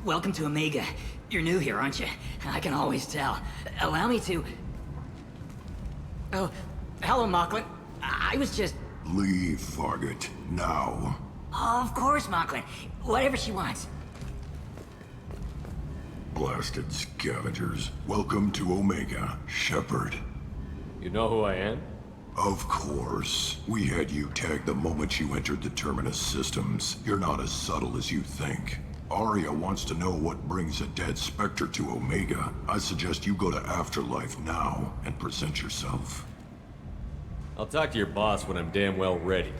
Welcome to Omega. You're new here, aren't you? I can always tell. Allow me to... Oh, hello, Mocklin. I was just... Leave, Fargate. Now. Of course, Mocklin. Whatever she wants. Blasted scavengers. Welcome to Omega, Shepard. You know who I am? Of course. We had you tagged the moment you entered the Terminus systems. You're not as subtle as you think. Arya wants to know what brings a dead Spectre to Omega. I suggest you go to Afterlife now and present yourself. I'll talk to your boss when I'm damn well ready.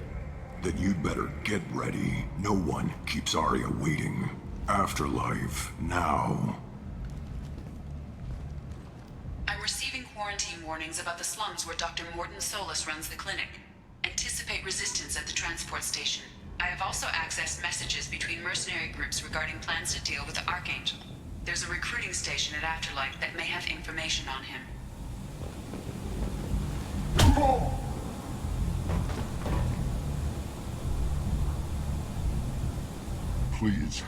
Then you'd better get ready. No one keeps Arya waiting. Afterlife now. I'm receiving quarantine warnings about the slums where Dr. Mordin Solus runs the clinic. Anticipate resistance at the transport station. I have also accessed messages between mercenary groups regarding plans to deal with the Archangel. There's a recruiting station at Afterlife that may have information on him. Please.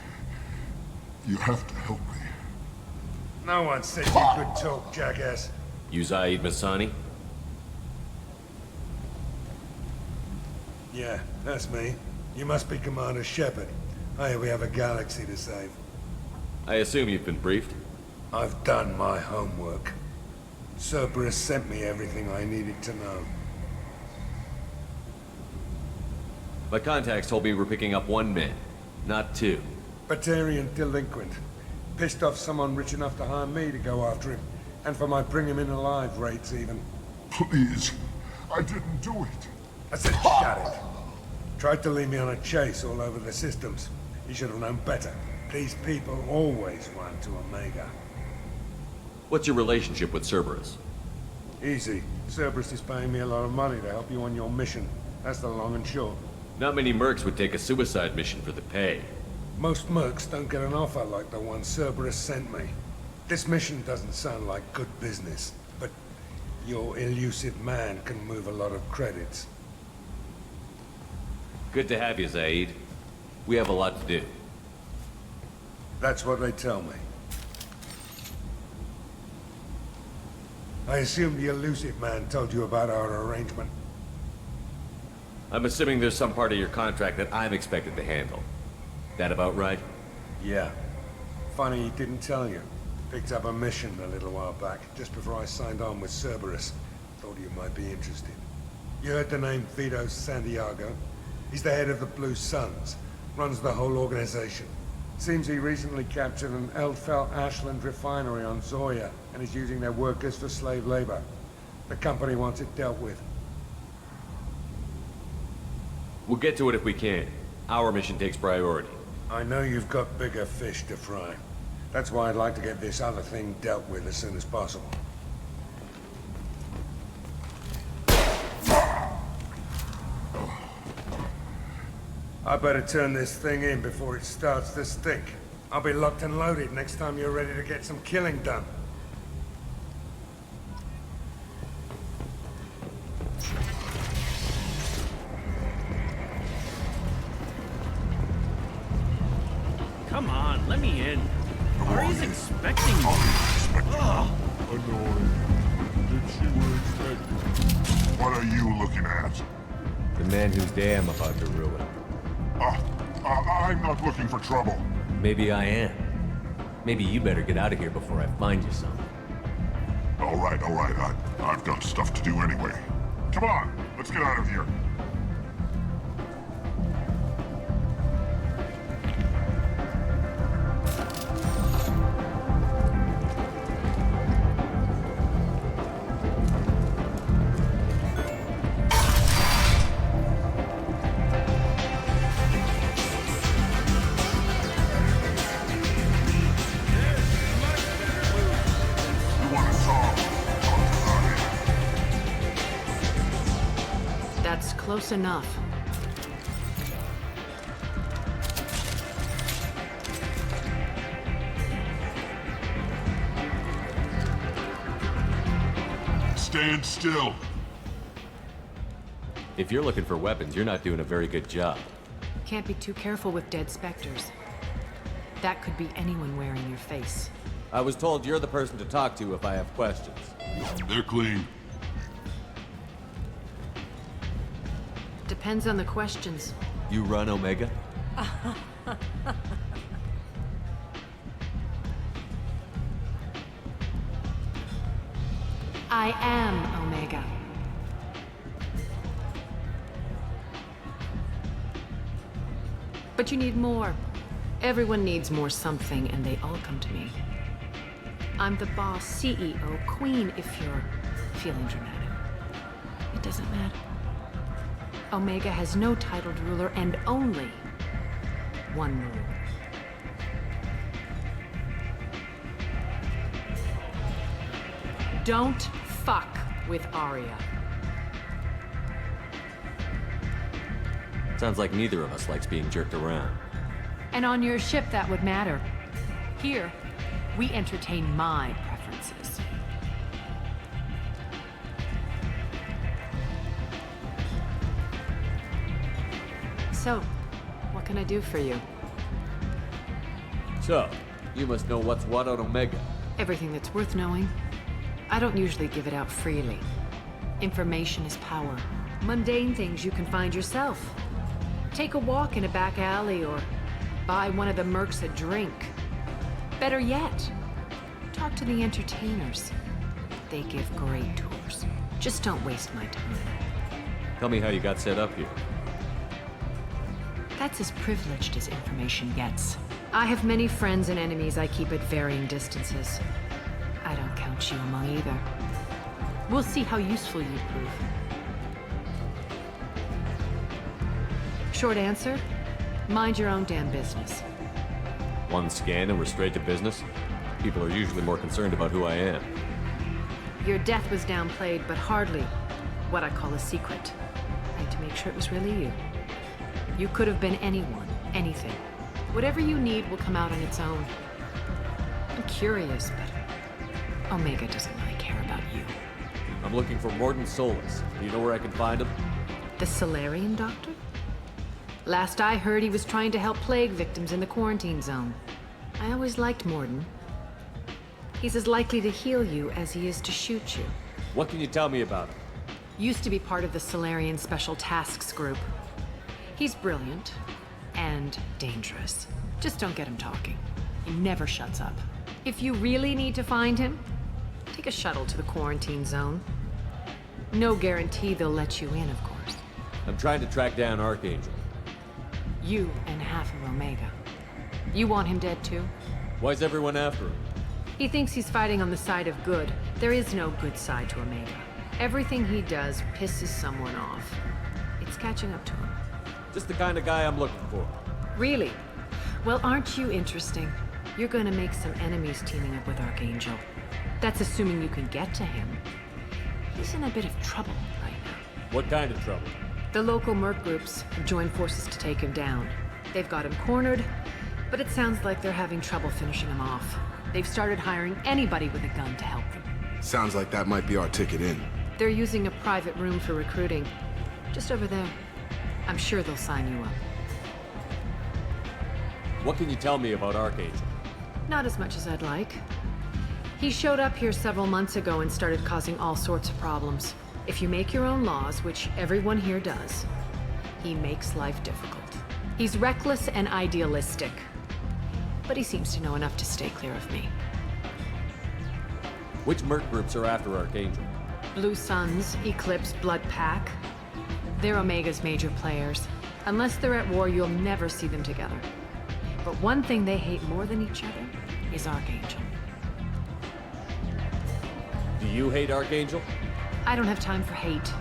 You have to help me. No one said you could talk, jackass. You Zaid Masani? Yeah, that's me. You must be Commander Shepard. Hey, we have a galaxy to save. I assume you've been briefed? I've done my homework. Cerberus sent me everything I needed to know. My contacts told me we're picking up 1 man, not 2. Batarian delinquent. Pissed off someone rich enough to hire me to go after him. And for my bring him in alive rates even. Please. I didn't do it. I said shut it. Tried to lead me on a chase all over the systems. He should have known better. These people always run to Omega. What's your relationship with Cerberus? Easy. Cerberus is paying me a lot of money to help you on your mission. That's the long and short. Not many mercs would take a suicide mission for the pay. Most mercs don't get an offer like the one Cerberus sent me. This mission doesn't sound like good business, but your elusive man can move a lot of credits. Good to have you, Zaid. We have a lot to do. That's what they tell me. I assume the elusive man told you about our arrangement. I'm assuming there's some part of your contract that I'm expected to handle. That about right? Yeah. Funny he didn't tell you. Picked up a mission a little while back, just before I signed on with Cerberus. Thought you might be interested. You heard the name Vito Santiago? He's the head of the Blue Suns. Runs the whole organization. Seems he recently captured an Eldfell Ashland refinery on Zoya and is using their workers for slave labor. The company wants it dealt with. We'll get to it if we can. Our mission takes priority. I know you've got bigger fish to fry. That's why I'd like to get this other thing dealt with as soon as possible. I better turn this thing in before it starts to stink. I'll be locked and loaded next time you're ready to get some killing done. Come on, let me in. Ari's expecting me. Ugh. Annoying. Did she expect? What are you looking at? The man whose day I'm about to ruin. I'm not looking for trouble. Maybe I am. Maybe you better get out of here before I find you some. All right. I've got stuff to do anyway. Come on, let's get out of here. Close enough. Stand still. If you're looking for weapons, you're not doing a very good job. Can't be too careful with dead specters. That could be anyone wearing your face. I was told you're the person to talk to if I have questions. They're clean. Depends on the questions. You run Omega? I am Omega. But you need more. Everyone needs more something, and they all come to me. I'm the boss, CEO, queen, if you're feeling dramatic. It doesn't matter. Omega has no titled ruler and only one rule. Don't fuck with Arya. Sounds like neither of us likes being jerked around. And on your ship, that would matter. Here, we entertain my preferences. So, what can I do for you? So, you must know what's what on Omega. Everything that's worth knowing. I don't usually give it out freely. Information is power. Mundane things you can find yourself. Take a walk in a back alley or buy one of the mercs a drink. Better yet, talk to the entertainers. They give great tours. Just don't waste my time. Tell me how you got set up here. That's as privileged as information gets. I have many friends and enemies I keep at varying distances. I don't count you among either. We'll see how useful you prove. Short answer, mind your own damn business. One scan and we're straight to business? People are usually more concerned about who I am. Your death was downplayed, but hardly what I call a secret. I had to make sure it was really you. You could have been anyone, anything. Whatever you need will come out on its own. I'm curious, but Omega doesn't really care about you. I'm looking for Mordin Solus. Do you know where I can find him? The Solarian doctor? Last I heard, he was trying to help plague victims in the quarantine zone. I always liked Mordin. He's as likely to heal you as he is to shoot you. What can you tell me about him? Used to be part of the Solarian Special Tasks Group. He's brilliant and dangerous. Just don't get him talking. He never shuts up. If you really need to find him, take a shuttle to the quarantine zone. No guarantee they'll let you in, of course. I'm trying to track down Archangel. You and half of Omega. You want him dead too? Why's everyone after him? He thinks he's fighting on the side of good. There is no good side to Omega. Everything he does pisses someone off. It's catching up to him. Just the kind of guy I'm looking for. Really? Well, aren't you interesting? You're gonna make some enemies teaming up with Archangel. That's assuming you can get to him. He's in a bit of trouble right now. What kind of trouble? The local merc groups have joined forces to take him down. They've got him cornered, but it sounds like they're having trouble finishing him off. They've started hiring anybody with a gun to help them. Sounds like that might be our ticket in. They're using a private room for recruiting. Just over there. I'm sure they'll sign you up. What can you tell me about Archangel? Not as much as I'd like. He showed up here several months ago and started causing all sorts of problems. If you make your own laws, which everyone here does, he makes life difficult. He's reckless and idealistic. But he seems to know enough to stay clear of me. Which merc groups are after Archangel? Blue Suns, Eclipse, Blood Pack. They're Omega's major players. Unless they're at war, you'll never see them together. But one thing they hate more than each other is Archangel. Do you hate Archangel? I don't have time for hate,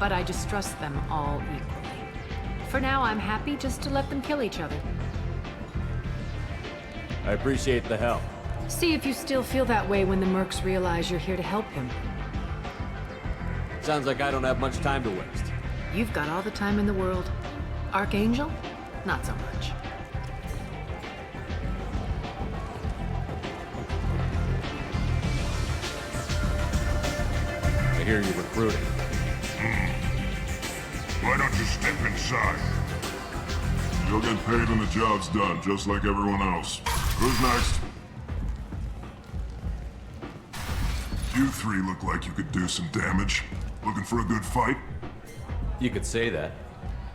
but I distrust them all equally. For now, I'm happy just to let them kill each other. I appreciate the help. See if you still feel that way when the mercs realize you're here to help him. Sounds like I don't have much time to waste. You've got all the time in the world. Archangel? Not so much. I hear you're recruiting. Why don't you step inside? You'll get paid when the job's done, just like everyone else. Who's next? You three look like you could do some damage. Looking for a good fight? You could say that.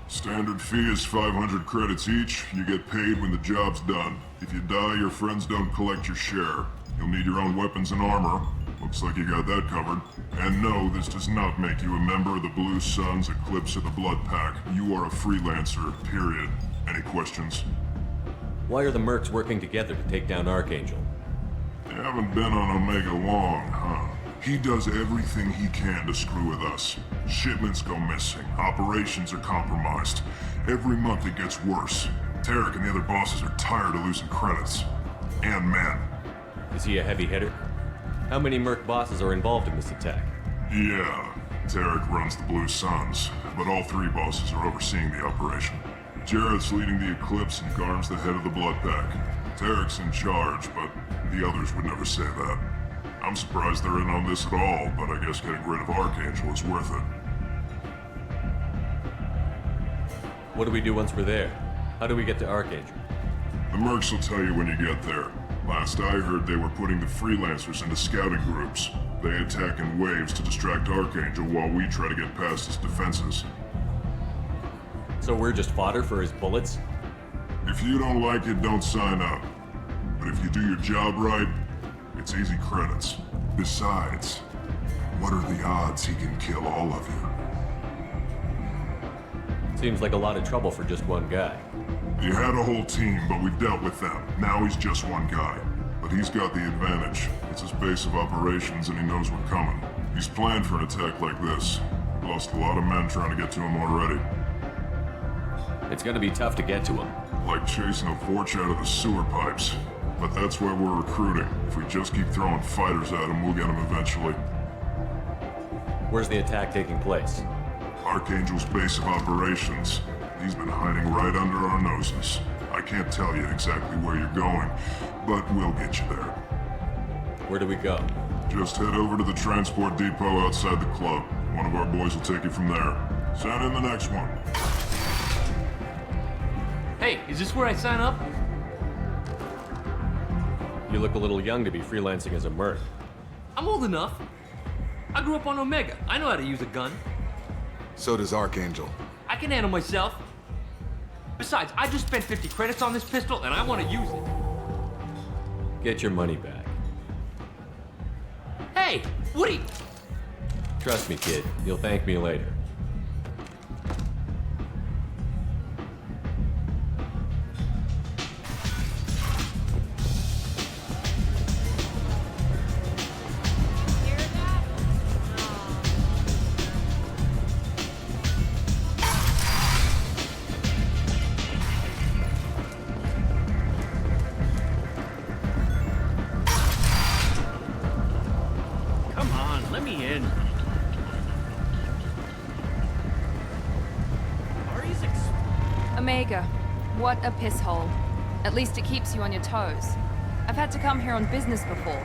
Standard fee is 500 credits each. You get paid when the job's done. If you die, your friends don't collect your share. You'll need your own weapons and armor. Looks like you got that covered. And no, this does not make you a member of the Blue Suns, Eclipse, or the Blood Pack. You are a freelancer, period. Any questions? Why are the mercs working together to take down Archangel? You haven't been on Omega long, huh? He does everything he can to screw with us. Shipments go missing. Operations are compromised. Every month it gets worse. Tarek and the other bosses are tired of losing credits. And men. Is he a heavy hitter? How many merc bosses are involved in this attack? Yeah, Tarek runs the Blue Suns, but all three bosses are overseeing the operation. Jarrett's leading the Eclipse and Garm's the head of the Blood Pack. Tarek's in charge, but the others would never say that. I'm surprised they're in on this at all, but I guess getting rid of Archangel is worth it. What do we do once we're there? How do we get to Archangel? The mercs will tell you when you get there. Last I heard, they were putting the freelancers into scouting groups. They attack in waves to distract Archangel while we try to get past his defenses. So we're just fodder for his bullets? If you don't like it, don't sign up. But if you do your job right, it's easy credits. Besides, what are the odds he can kill all of you? Seems like a lot of trouble for just one guy. He had a whole team, but we've dealt with them. Now he's just one guy. But he's got the advantage. It's his base of operations and he knows we're coming. He's planned for an attack like this. We've lost a lot of men trying to get to him already. It's gonna be tough to get to him. Like chasing a Vorch out of the sewer pipes. But that's why we're recruiting. If we just keep throwing fighters at him, we'll get him eventually. Where's the attack taking place? Archangel's base of operations. He's been hiding right under our noses. I can't tell you exactly where you're going, but we'll get you there. Where do we go? Just head over to the transport depot outside the club. One of our boys will take you from there. Send in the next one. Hey, is this where I sign up? You look a little young to be freelancing as a merc. I'm old enough. I grew up on Omega. I know how to use a gun. So does Archangel. I can handle myself. Besides, I just spent 50 credits on this pistol and I want to use it. Get your money back. Hey, Woody! Trust me, kid. You'll thank me later. Come on, let me in. Omega, what a piss hole. At least it keeps you on your toes. I've had to come here on business before.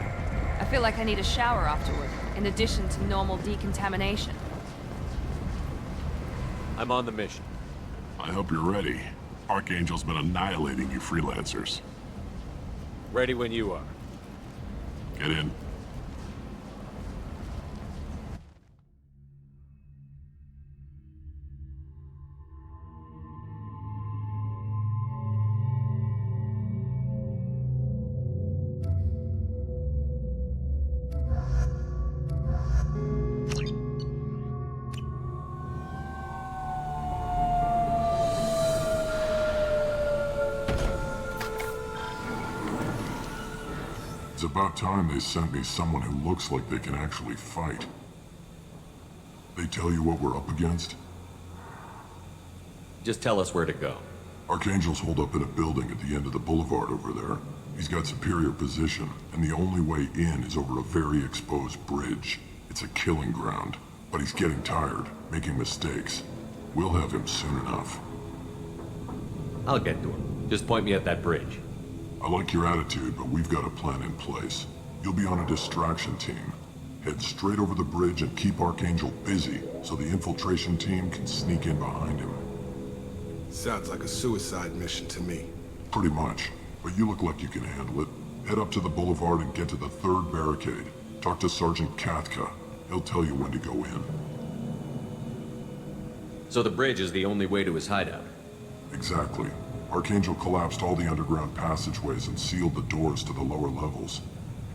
I feel like I need a shower afterward, in addition to normal decontamination. I'm on the mission. I hope you're ready. Archangel's been annihilating you freelancers. Ready when you are. Get in. It's about time they sent me someone who looks like they can actually fight. They tell you what we're up against? Just tell us where to go. Archangel's holed up in a building at the end of the boulevard over there. He's got superior position, and the only way in is over a very exposed bridge. It's a killing ground, but he's getting tired, making mistakes. We'll have him soon enough. I'll get to him. Just point me at that bridge. I like your attitude, but we've got a plan in place. You'll be on a distraction team. Head straight over the bridge and keep Archangel busy, so the infiltration team can sneak in behind him. Sounds like a suicide mission to me. Pretty much. But you look like you can handle it. Head up to the boulevard and get to the 3rd barricade. Talk to Sergeant Kathka. He'll tell you when to go in. So the bridge is the only way to his hideout? Exactly. Archangel collapsed all the underground passageways and sealed the doors to the lower levels.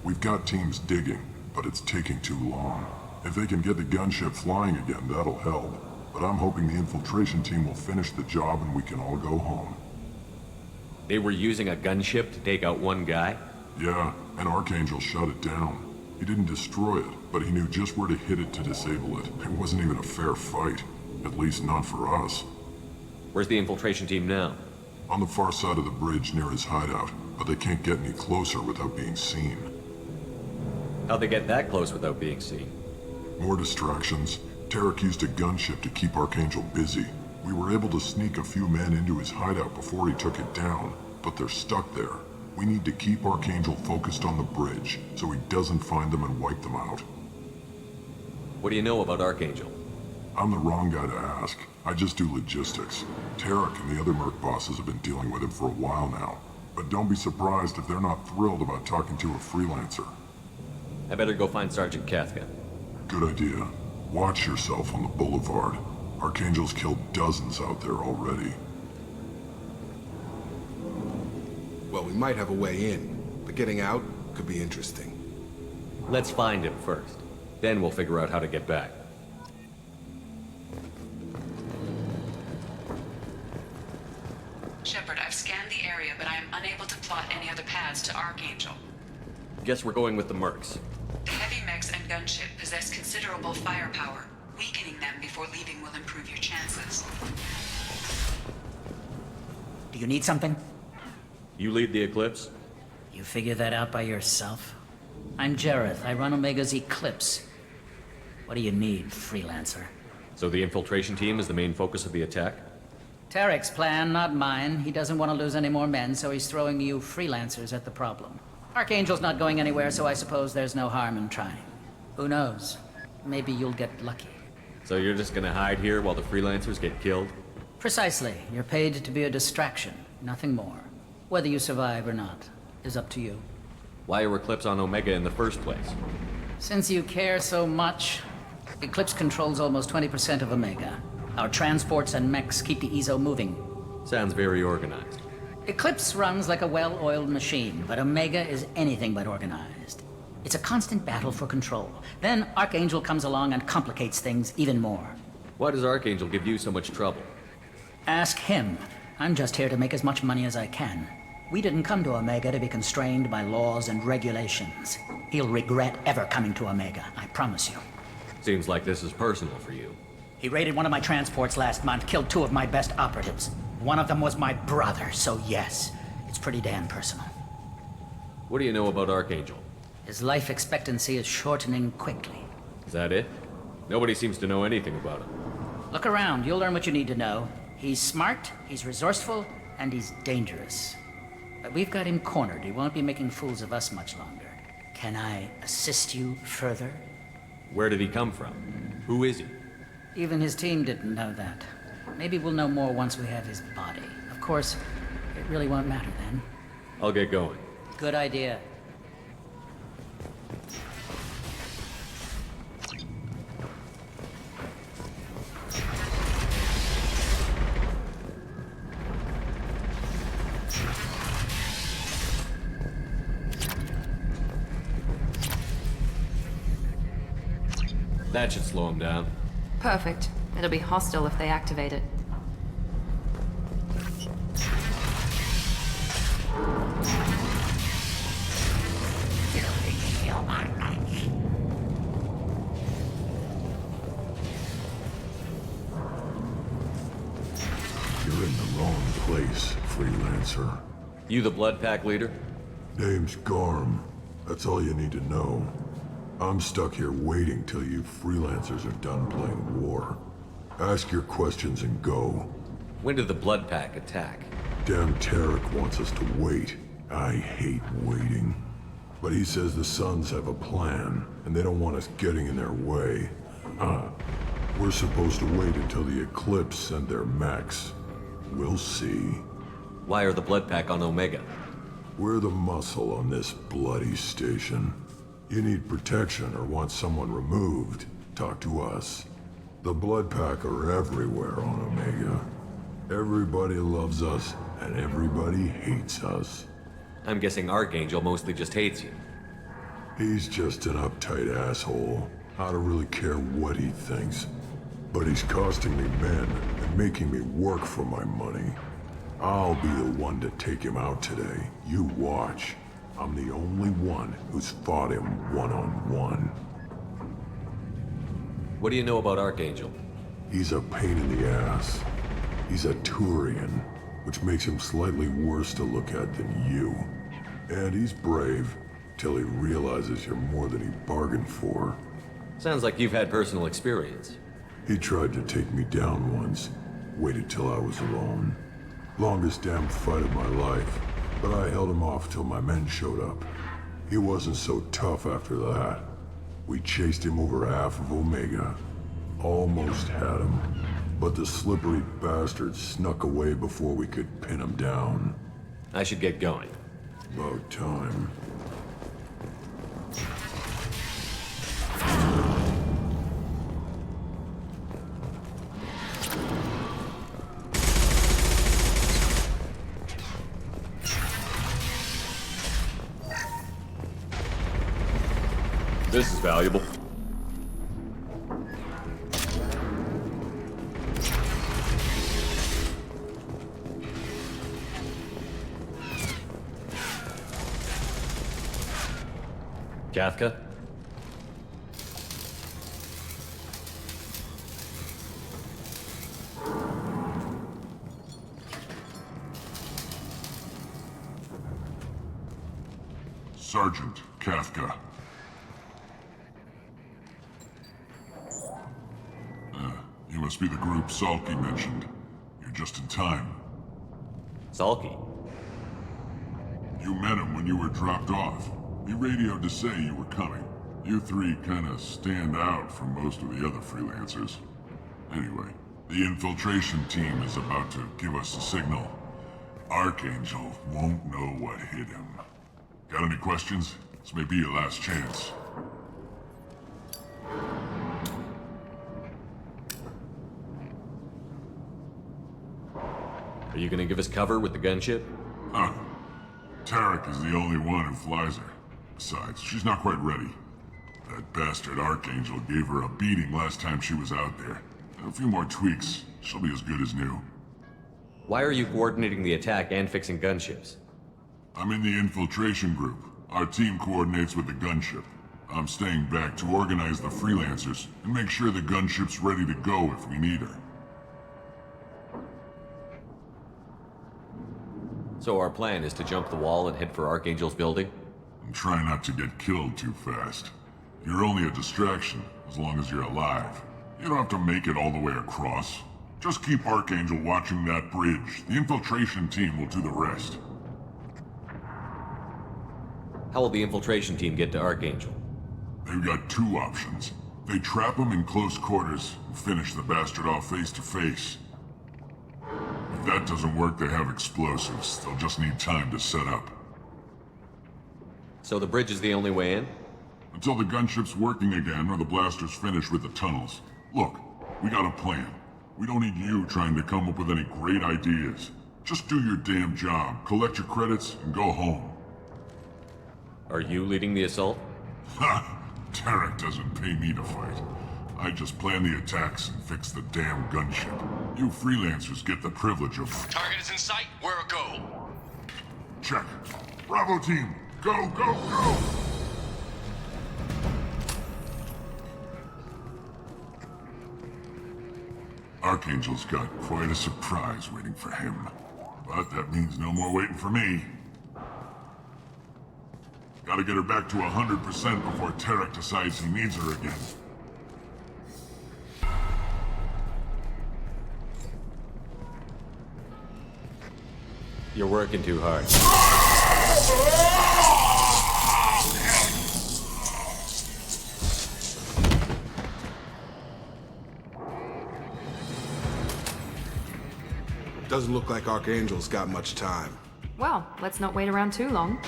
We've got teams digging, but it's taking too long. If they can get the gunship flying again, that'll help. But I'm hoping the infiltration team will finish the job and we can all go home. They were using a gunship to take out one guy? Yeah, and Archangel shut it down. He didn't destroy it, but he knew just where to hit it to disable it. It wasn't even a fair fight. At least not for us. Where's the infiltration team now? On the far side of the bridge near his hideout, but they can't get any closer without being seen. How'd they get that close without being seen? More distractions. Tarek used a gunship to keep Archangel busy. We were able to sneak a few men into his hideout before he took it down, but they're stuck there. We need to keep Archangel focused on the bridge, so he doesn't find them and wipe them out. What do you know about Archangel? I'm the wrong guy to ask. I just do logistics. Tarek and the other Merc bosses have been dealing with him for a while now. But don't be surprised if they're not thrilled about talking to a freelancer. I better go find Sergeant Kathka. Good idea. Watch yourself on the boulevard. Archangel's killed dozens out there already. Well, we might have a way in, but getting out could be interesting. Let's find him first. Then we'll figure out how to get back. Shepard, I've scanned the area, but I am unable to plot any other paths to Archangel. Guess we're going with the Mercs. The heavy mechs and gunship possess considerable firepower. Weakening them before leaving will improve your chances. Do you need something? You lead the Eclipse? You figure that out by yourself? I'm Jareth. I run Omega's Eclipse. What do you need, freelancer? So the infiltration team is the main focus of the attack? Tarek's plan, not mine. He doesn't want to lose any more men, so he's throwing you freelancers at the problem. Archangel's not going anywhere, so I suppose there's no harm in trying. Who knows? Maybe you'll get lucky. So you're just gonna hide here while the freelancers get killed? Precisely. You're paid to be a distraction, nothing more. Whether you survive or not is up to you. Why are Eclipse on Omega in the first place? Since you care so much, Eclipse controls almost 20% of Omega. Our transports and mechs keep the EZO moving. Sounds very organized. Eclipse runs like a well-oiled machine, but Omega is anything but organized. It's a constant battle for control. Then Archangel comes along and complicates things even more. Why does Archangel give you so much trouble? Ask him. I'm just here to make as much money as I can. We didn't come to Omega to be constrained by laws and regulations. He'll regret ever coming to Omega, I promise you. Seems like this is personal for you. He raided one of my transports last month, killed 2 of my best operatives. One of them was my brother, so yes, it's pretty damn personal. What do you know about Archangel? His life expectancy is shortening quickly. Is that it? Nobody seems to know anything about him. Look around, you'll learn what you need to know. He's smart, he's resourceful, and he's dangerous. But we've got him cornered. He won't be making fools of us much longer. Can I assist you further? Where did he come from? Who is he? Even his team didn't know that. Maybe we'll know more once we have his body. Of course, it really won't matter then. I'll get going. Good idea. That should slow him down. Perfect. It'll be hostile if they activate it. You're in the wrong place, freelancer. You the Blood Pack leader? Name's Garm. That's all you need to know. I'm stuck here waiting till you freelancers are done playing war. Ask your questions and go. When did the Blood Pack attack? Damn Tarek wants us to wait. I hate waiting. But he says the Suns have a plan, and they don't want us getting in their way. We're supposed to wait until the Eclipse send their mechs. We'll see. Why are the Blood Pack on Omega? We're the muscle on this bloody station. You need protection or want someone removed, talk to us. The Blood Pack are everywhere on Omega. Everybody loves us, and everybody hates us. I'm guessing Archangel mostly just hates you. He's just an uptight asshole. I don't really care what he thinks. But he's costing me men and making me work for my money. I'll be the one to take him out today. You watch. I'm the only one who's fought him one-on-one. What do you know about Archangel? He's a pain in the ass. He's a Turian, which makes him slightly worse to look at than you. And he's brave, till he realizes you're more than he bargained for. Sounds like you've had personal experience. He tried to take me down once. Waited till I was alone. Longest damn fight of my life, but I held him off till my men showed up. He wasn't so tough after that. We chased him over half of Omega. Almost had him, but the slippery bastard snuck away before we could pin him down. I should get going. About time. This is valuable. Kafka? Sergeant Kafka. You must be the group Salky mentioned. You're just in time. Salky? You met him when you were dropped off. He radioed to say you were coming. You three kinda stand out from most of the other freelancers. Anyway, the infiltration team is about to give us a signal. Archangel won't know what hit him. Got any questions? This may be your last chance. Are you gonna give us cover with the gunship? Huh. Tarek is the only one who flies her. Besides, she's not quite ready. That bastard Archangel gave her a beating last time she was out there. A few more tweaks, she'll be as good as new. Why are you coordinating the attack and fixing gunships? I'm in the infiltration group. Our team coordinates with the gunship. I'm staying back to organize the freelancers and make sure the gunship's ready to go if we need her. So our plan is to jump the wall and head for Archangel's building? And try not to get killed too fast. You're only a distraction, as long as you're alive. You don't have to make it all the way across. Just keep Archangel watching that bridge. The infiltration team will do the rest. How will the infiltration team get to Archangel? They've got two options. They trap him in close quarters and finish the bastard off face to face. If that doesn't work, they have explosives. They'll just need time to set up. So the bridge is the only way in? Until the gunship's working again or the blasters finish with the tunnels. Look, we got a plan. We don't need you trying to come up with any great ideas. Just do your damn job, collect your credits, and go home. Are you leading the assault? Ha! Tarek doesn't pay me to fight. I just plan the attacks and fix the damn gunship. You freelancers get the privilege of... Target is in sight. Where a go? Check. Bravo team, go, go, go! Archangel's got quite a surprise waiting for him. But that means no more waiting for me. Gotta get her back to 100% before Tarek decides he needs her again. You're working too hard. Doesn't look like Archangel's got much time. Well, let's not wait around too long.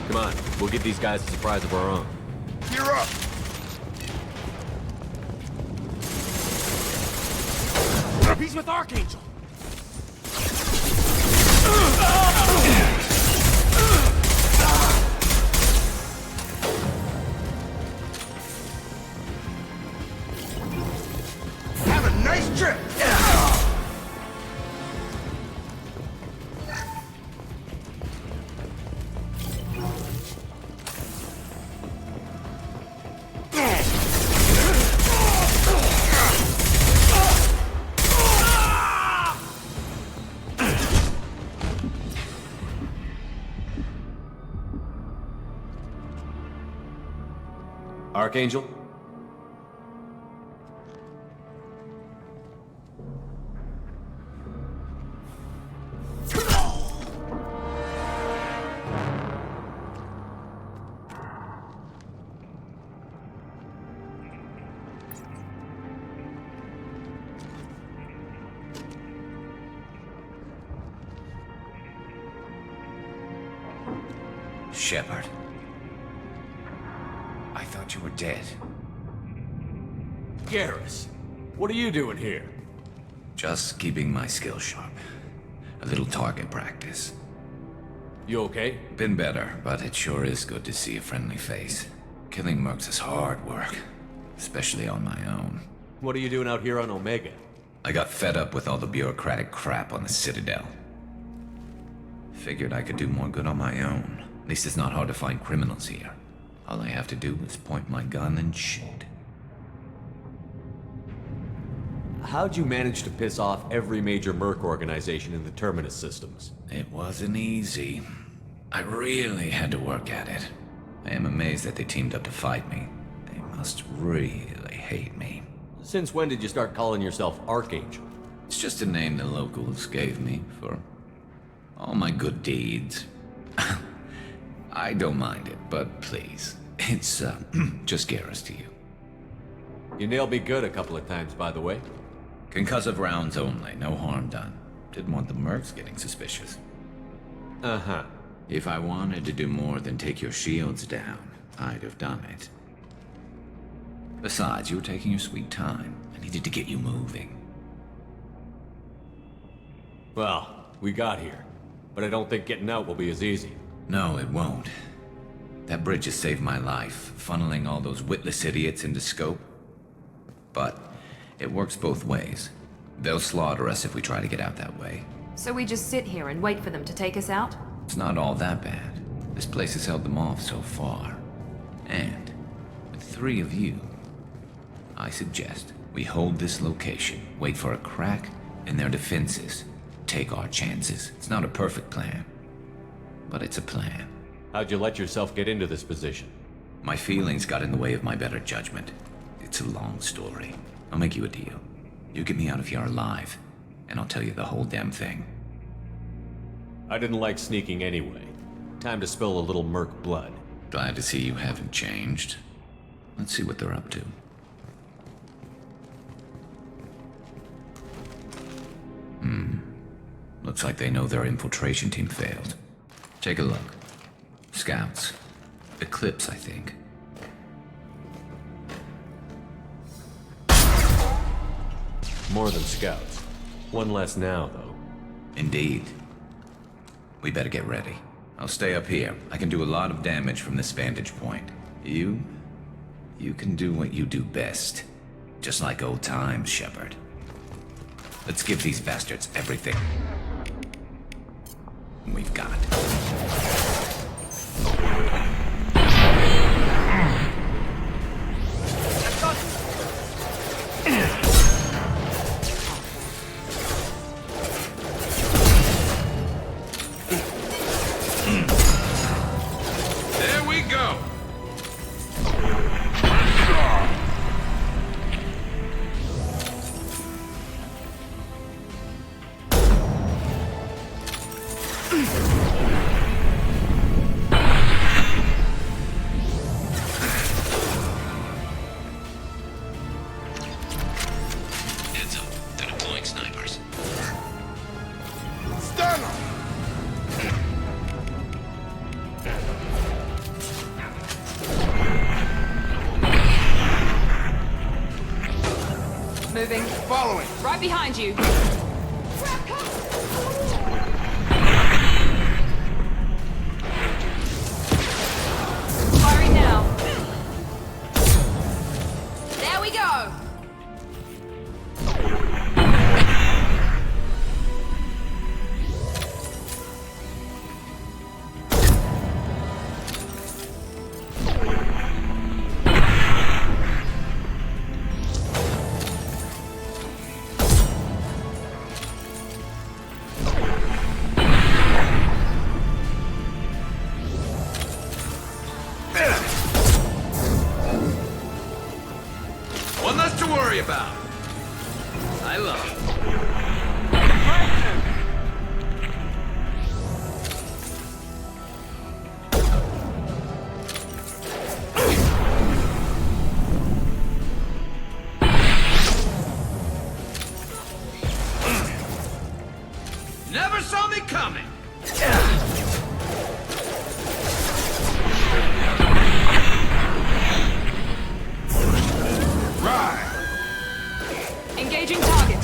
Come on, we'll give these guys a surprise of our own. Gear up! He's with Archangel! Have a nice trip! Archangel? Shepard. I thought you were dead. Garrus, what are you doing here? Just keeping my skills sharp. A little target practice. You okay? Been better, but it sure is good to see a friendly face. Killing mercs is hard work, especially on my own. What are you doing out here on Omega? I got fed up with all the bureaucratic crap on the Citadel. Figured I could do more good on my own. At least it's not hard to find criminals here. All I have to do is point my gun and shoot. How'd you manage to piss off every major merc organization in the Terminus systems? It wasn't easy. I really had to work at it. I am amazed that they teamed up to fight me. They must really hate me. Since when did you start calling yourself Archangel? It's just a name the locals gave me for all my good deeds. I don't mind it, but please, it's just Garrus to you. You nailed me good a couple of times, by the way. Concussive rounds only, no harm done. Didn't want the mercs getting suspicious. Uh-huh. If I wanted to do more than take your shields down, I'd have done it. Besides, you were taking your sweet time. I needed to get you moving. Well, we got here. But I don't think getting out will be as easy. No, it won't. That bridge has saved my life, funneling all those witless idiots into scope. But it works both ways. They'll slaughter us if we try to get out that way. So we just sit here and wait for them to take us out? It's not all that bad. This place has held them off so far. And with 3 of you, I suggest we hold this location, wait for a crack in their defenses, take our chances. It's not a perfect plan, but it's a plan. How'd you let yourself get into this position? My feelings got in the way of my better judgment. It's a long story. I'll make you a deal. You get me out of here alive, and I'll tell you the whole damn thing. I didn't like sneaking anyway. Time to spill a little merc blood. Glad to see you haven't changed. Let's see what they're up to. Looks like they know their infiltration team failed. Take a look. Scouts. Eclipse, I think. More than scouts. One less now, though. Indeed. We better get ready. I'll stay up here. I can do a lot of damage from this vantage point. You can do what you do best. Just like old times, Shepard. Let's give these bastards everything we've got. There we go! Moving. Following. Right behind you. Firing now. There we go. One less to worry about. I love it. Never saw me coming. Engaging target.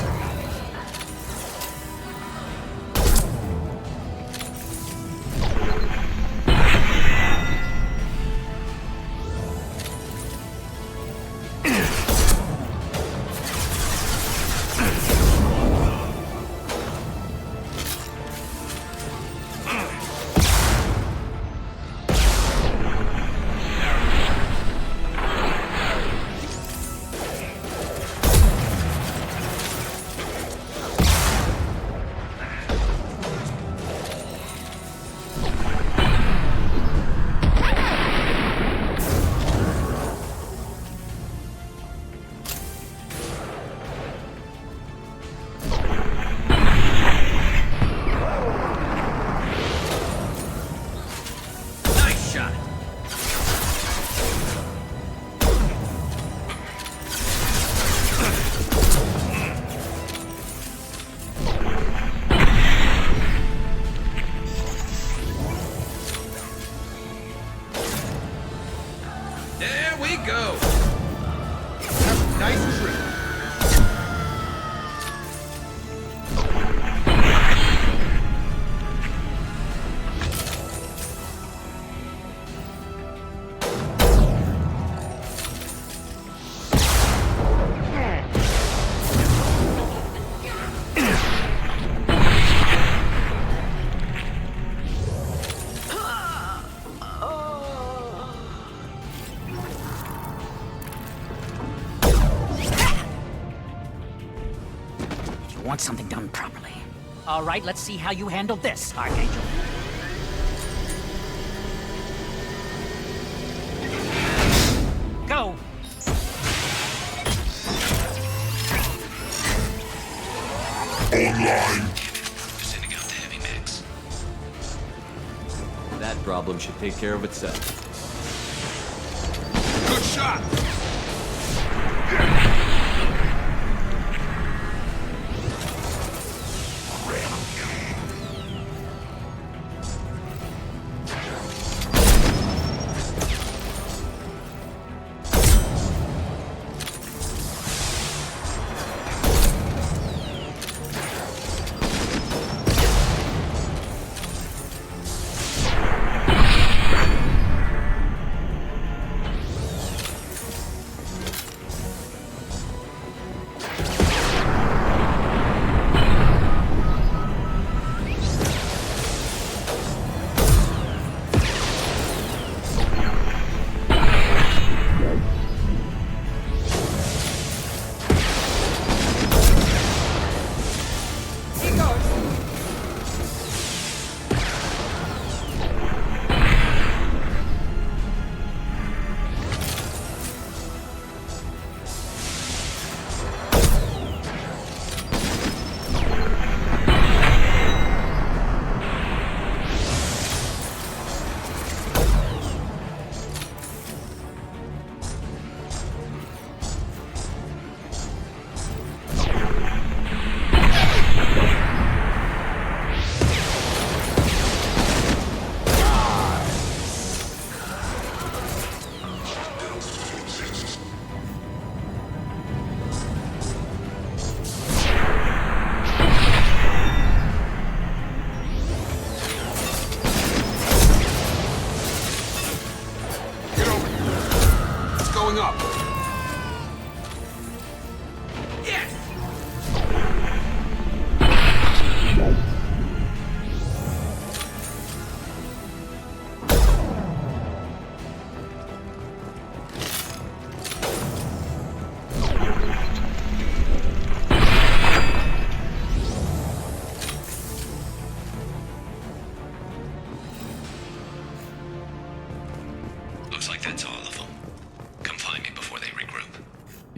Nice shot. There we go. Nice trick. You want something done properly. All right, let's see how you handle this, Archangel. Go! Sending out the heavy mix. That problem should take care of itself. Good shot.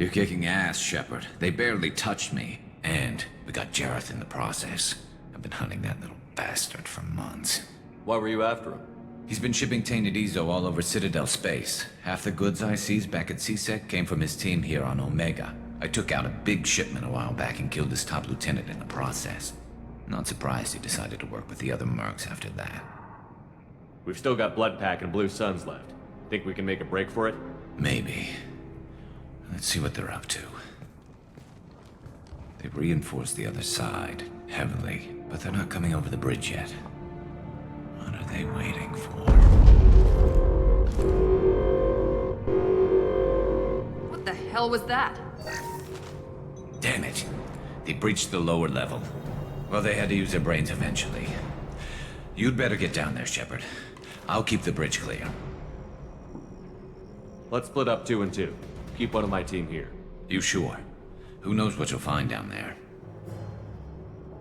You're kicking ass, Shepard. They barely touched me. And we got Jareth in the process. I've been hunting that little bastard for months. Why were you after him? He's been shipping tainted Ezo all over Citadel space. Half the goods I seized back at CSEC came from his team here on Omega. I took out a big shipment a while back and killed his top lieutenant in the process. Not surprised he decided to work with the other mercs after that. We've still got Bloodpack and Blue Suns left. Think we can make a break for it? Maybe. Let's see what they're up to. They've reinforced the other side, heavily, but they're not coming over the bridge yet. What are they waiting for? What the hell was that? Damn it. They breached the lower level. Well, they had to use their brains eventually. You'd better get down there, Shepard. I'll keep the bridge clear. Let's split up 2 and 2. Keep one of my team here. You sure? Who knows what you'll find down there?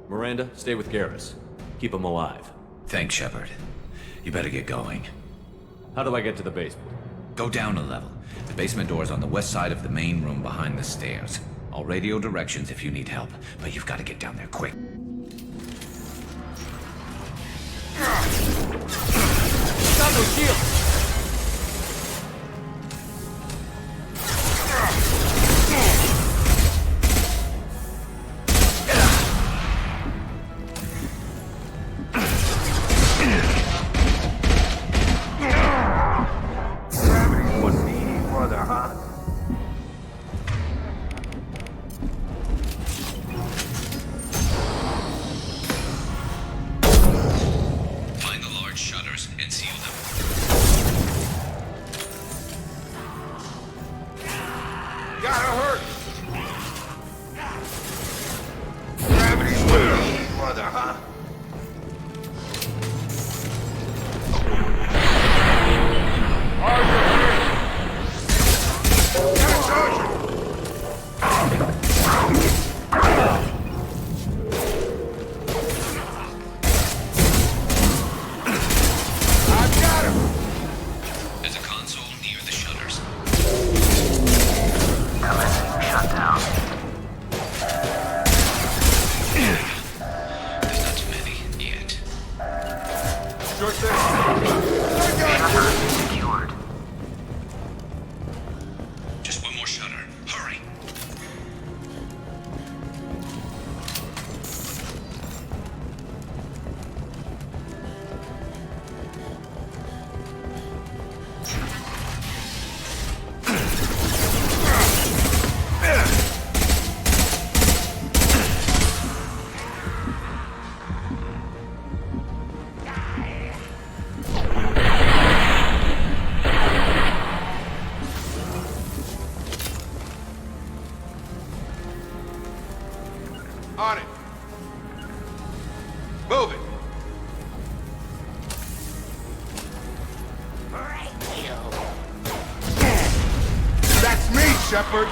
Miranda, stay with Garrus. Keep him alive. Thanks, Shepard. You better get going. How do I get to the basement? Go down a level. The basement door is on the west side of the main room behind the stairs. I'll radio directions if you need help, but you've got to get down there quick. Got no shield! Just one more shutter. Hurry! On it. Move it. That's me, Shepard.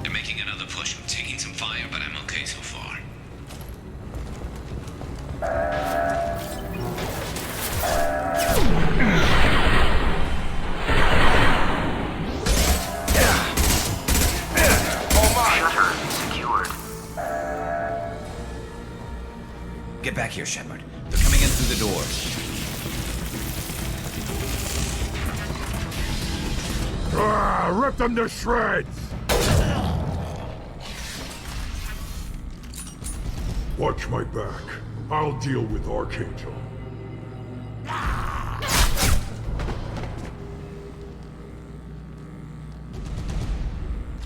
They're making another push. I'm taking some fire, but I'm okay so far. Get back here, Shepard. They're coming in through the doors. Rip them to shreds! Watch my back. I'll deal with Archangel.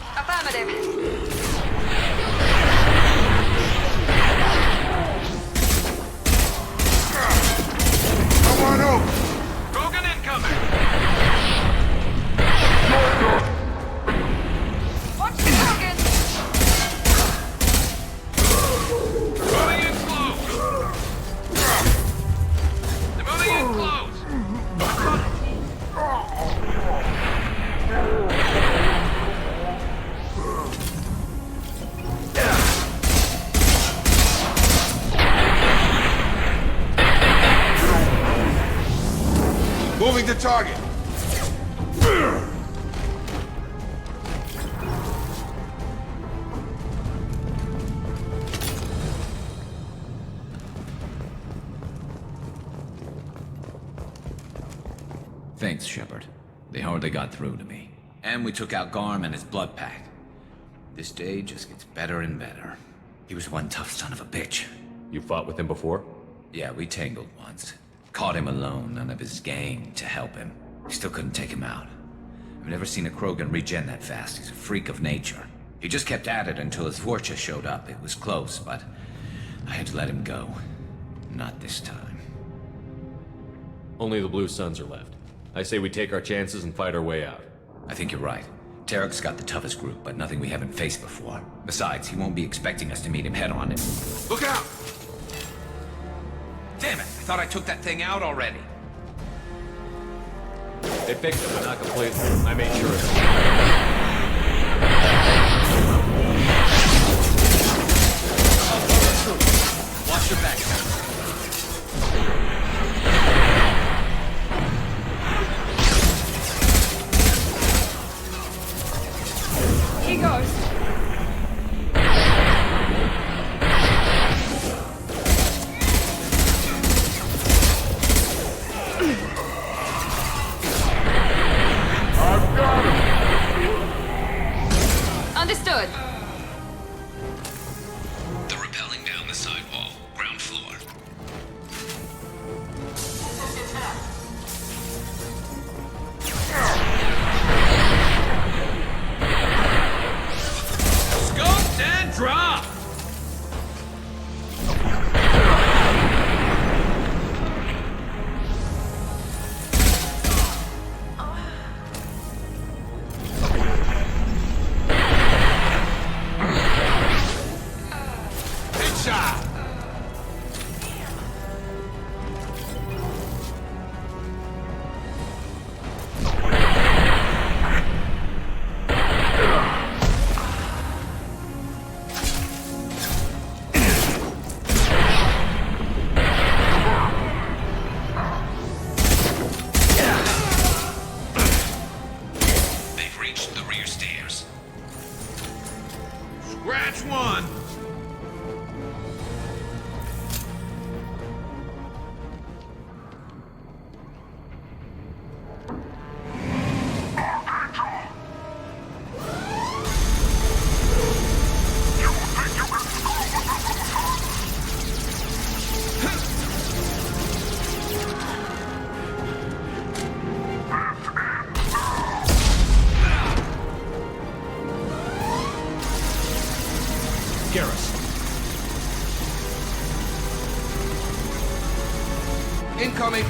Affirmative. Come on over. Krogan incoming! Watch the Krogan! Going in slow! Moving to target. Thanks, Shepard. They hardly got through to me. And we took out Garm and his blood pact. This day just gets better and better. He was one tough son of a bitch. You fought with him before? Yeah, we tangled once. Caught him alone, none of his gang to help him. We still couldn't take him out. I've never seen a Krogan regen that fast. He's a freak of nature. He just kept at it until his Vorcha showed up. It was close, but I had to let him go. Not this time. Only the Blue Suns are left. I say we take our chances and fight our way out. I think you're right. Tarek's got the toughest group, but nothing we haven't faced before. Besides, he won't be expecting us to meet him head-on. Look out! Damn it! I thought I took that thing out already. They fixed it, but not completely. I made sure of it. Watch your back. Here goes. Understood. They're rappelling down the side wall, ground floor. Scoped and dropped! Headshot! They've reached the rear stairs. Scratch one! Garrus. Incoming!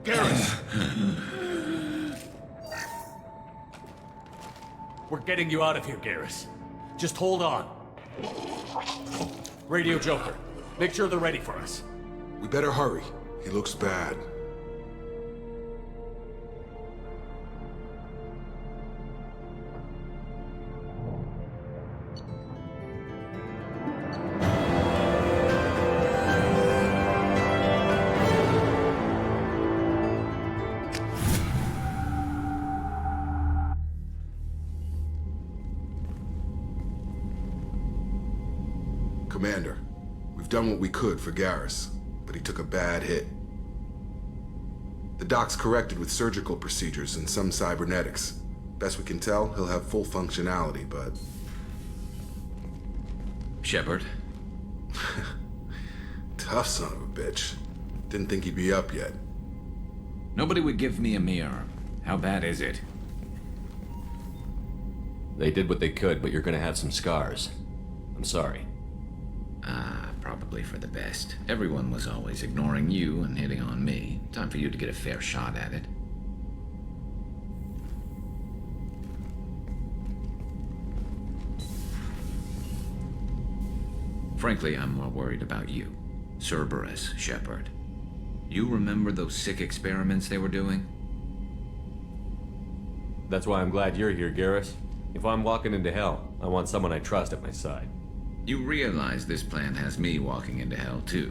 Garrus! We're getting you out of here, Garrus. Just hold on. Radio Joker, make sure they're ready for us. We better hurry. He looks bad. Commander, we've done what we could for Garrus, but he took a bad hit. The doc's corrected with surgical procedures and some cybernetics. Best we can tell, he'll have full functionality, but... Shepard? Tough son of a bitch. Didn't think he'd be up yet. Nobody would give me a mirror. How bad is it? They did what they could, but you're gonna have some scars. I'm sorry. Probably for the best. Everyone was always ignoring you and hitting on me. Time for you to get a fair shot at it. Frankly, I'm more worried about you. Cerberus, Shepard. You remember those sick experiments they were doing? That's why I'm glad you're here, Garrus. If I'm walking into hell, I want someone I trust at my side. You realize this plan has me walking into hell, too.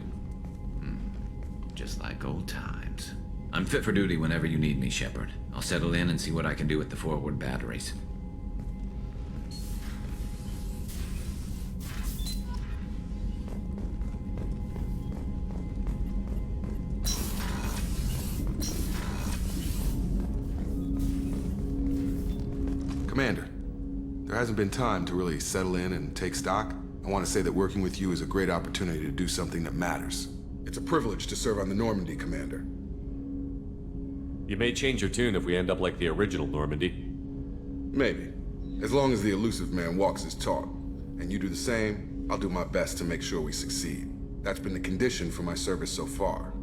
Just like old times. I'm fit for duty whenever you need me, Shepard. I'll settle in and see what I can do with the forward batteries. Commander, there hasn't been time to really settle in and take stock. I want to say that working with you is a great opportunity to do something that matters. It's a privilege to serve on the Normandy, Commander. You may change your tune if we end up like the original Normandy. Maybe. As long as the elusive man walks his talk, and you do the same, I'll do my best to make sure we succeed. That's been the condition for my service so far.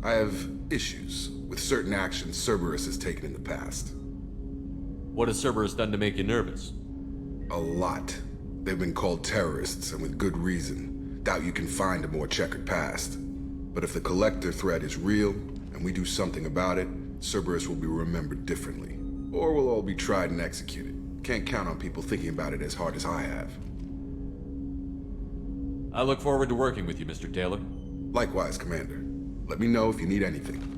I have issues with certain actions Cerberus has taken in the past. What has Cerberus done to make you nervous? A lot. They've been called terrorists, and with good reason. Doubt you can find a more checkered past. But if the Collector threat is real, and we do something about it, Cerberus will be remembered differently. Or we'll all be tried and executed. Can't count on people thinking about it as hard as I have. I look forward to working with you, Mr. Taylor. Likewise, Commander. Let me know if you need anything.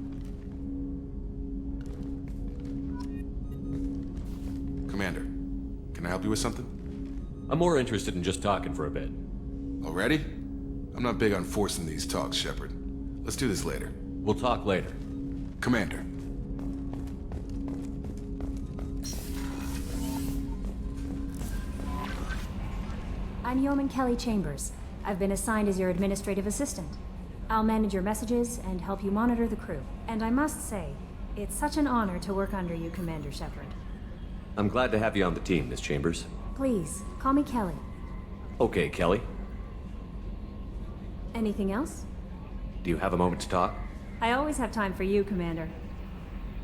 Commander, can I help you with something? I'm more interested in just talking for a bit. Already? I'm not big on forcing these talks, Shepard. Let's do this later. We'll talk later. Commander. I'm Yeoman Kelly Chambers. I've been assigned as your administrative assistant. I'll manage your messages and help you monitor the crew. And I must say, it's such an honor to work under you, Commander Shepard. I'm glad to have you on the team, Miss Chambers. Please, call me Kelly. Okay, Kelly. Anything else? Do you have a moment to talk? I always have time for you, Commander.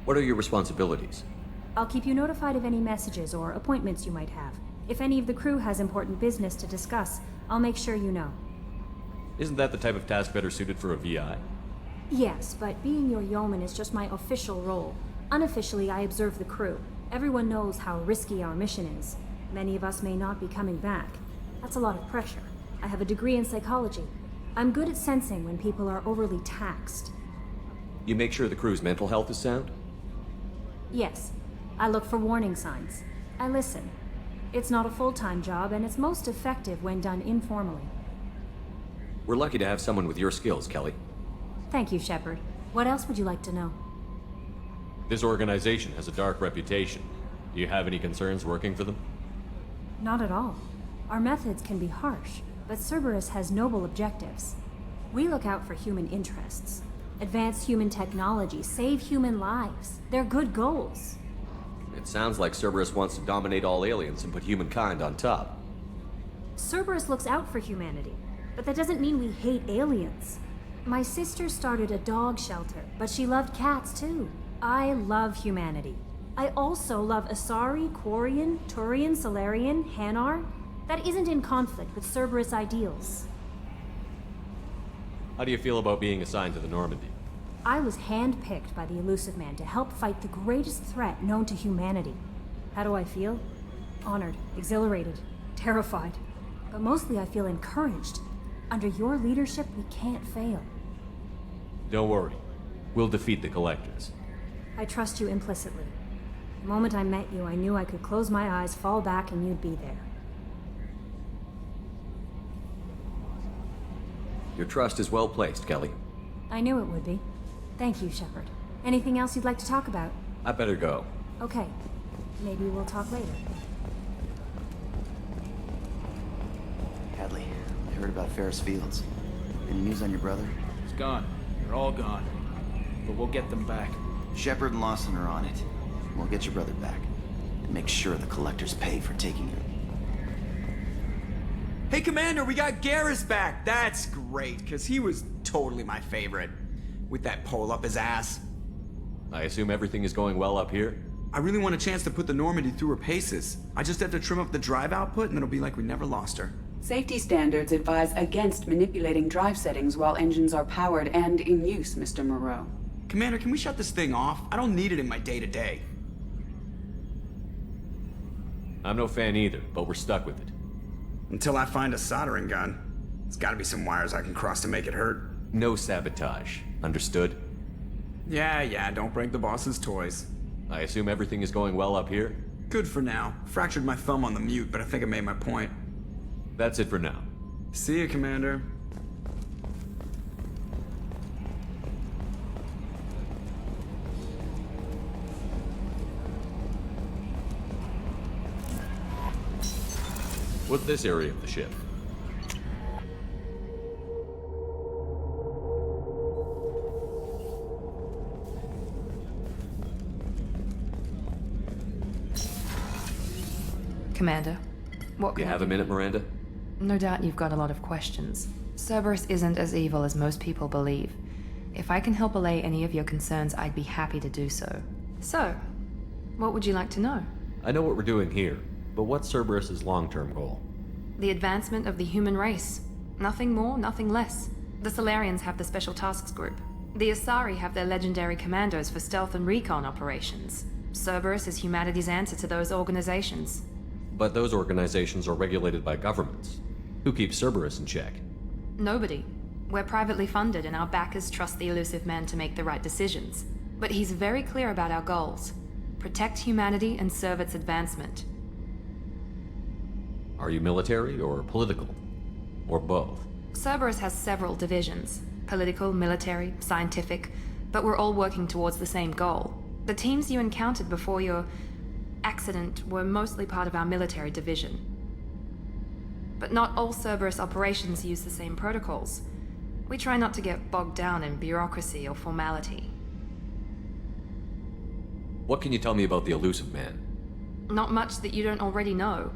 What are your responsibilities? I'll keep you notified of any messages or appointments you might have. If any of the crew has important business to discuss, I'll make sure you know. Isn't that the type of task better suited for a VI? Yes, but being your yeoman is just my official role. Unofficially, I observe the crew. Everyone knows how risky our mission is. Many of us may not be coming back. That's a lot of pressure. I have a degree in psychology. I'm good at sensing when people are overly taxed. You make sure the crew's mental health is sound? Yes. I look for warning signs. I listen. It's not a full-time job, and it's most effective when done informally. We're lucky to have someone with your skills, Kelly. Thank you, Shepard. What else would you like to know? This organization has a dark reputation. Do you have any concerns working for them? Not at all. Our methods can be harsh, but Cerberus has noble objectives. We look out for human interests. Advance human technology, save human lives. They're good goals. It sounds like Cerberus wants to dominate all aliens and put humankind on top. Cerberus looks out for humanity, but that doesn't mean we hate aliens. My sister started a dog shelter, but she loved cats too. I love humanity. I also love Asari, Quarian, Turian, Solarian, Hanar. That isn't in conflict with Cerberus ideals. How do you feel about being assigned to the Normandy? I was handpicked by the Elusive Man to help fight the greatest threat known to humanity. How do I feel? Honored, exhilarated, terrified. But mostly I feel encouraged. Under your leadership, we can't fail. Don't worry. We'll defeat the Collectors. I trust you implicitly. The moment I met you, I knew I could close my eyes, fall back, and you'd be there. Your trust is well placed, Kelly. I knew it would be. Thank you, Shepard. Anything else you'd like to talk about? I better go. Okay. Maybe we'll talk later. Hadley, I heard about Ferris Fields. Any news on your brother? He's gone. They're all gone. But we'll get them back. Shepard and Lawson are on it. We'll get your brother back. And make sure the Collectors pay for taking him. Hey, Commander, we got Garrus back. That's great, because he was totally my favorite. With that pole up his ass. I assume everything is going well up here? I really want a chance to put the Normandy through her paces. I just have to trim up the drive output, and it'll be like we never lost her. Safety standards advise against manipulating drive settings while engines are powered and in use, Mr. Moreau. Commander, can we shut this thing off? I don't need it in my day-to-day. I'm no fan either, but we're stuck with it. Until I find a soldering gun. There's gotta be some wires I can cross to make it hurt. No sabotage. Understood? Yeah, don't break the boss's toys. I assume everything is going well up here? Good for now. Fractured my thumb on the mute, but I think I made my point. That's it for now. See you, Commander. What's this area of the ship? Commander, what You can I have a do? minute, Miranda? No doubt you've got a lot of questions. Cerberus isn't as evil as most people believe. If I can help allay any of your concerns, I'd be happy to do so. So, what would you like to know? I know what we're doing here, but what's Cerberus's long-term goal? The advancement of the human race. Nothing more, nothing less. The Solarians have the Special Tasks Group. The Asari have their legendary commandos for stealth and recon operations. Cerberus is humanity's answer to those organizations. But those organizations are regulated by governments. Who keeps Cerberus in check? Nobody. We're privately funded and our backers trust the elusive man to make the right decisions. But he's very clear about our goals. Protect humanity and serve its advancement. Are you military or political? Or both? Cerberus has several divisions. Political, military, scientific, but we're all working towards the same goal. The teams you encountered before your accident were mostly part of our military division. But not all Cerberus operations use the same protocols. We try not to get bogged down in bureaucracy or formality. What can you tell me about the elusive man? Not much that you don't already know.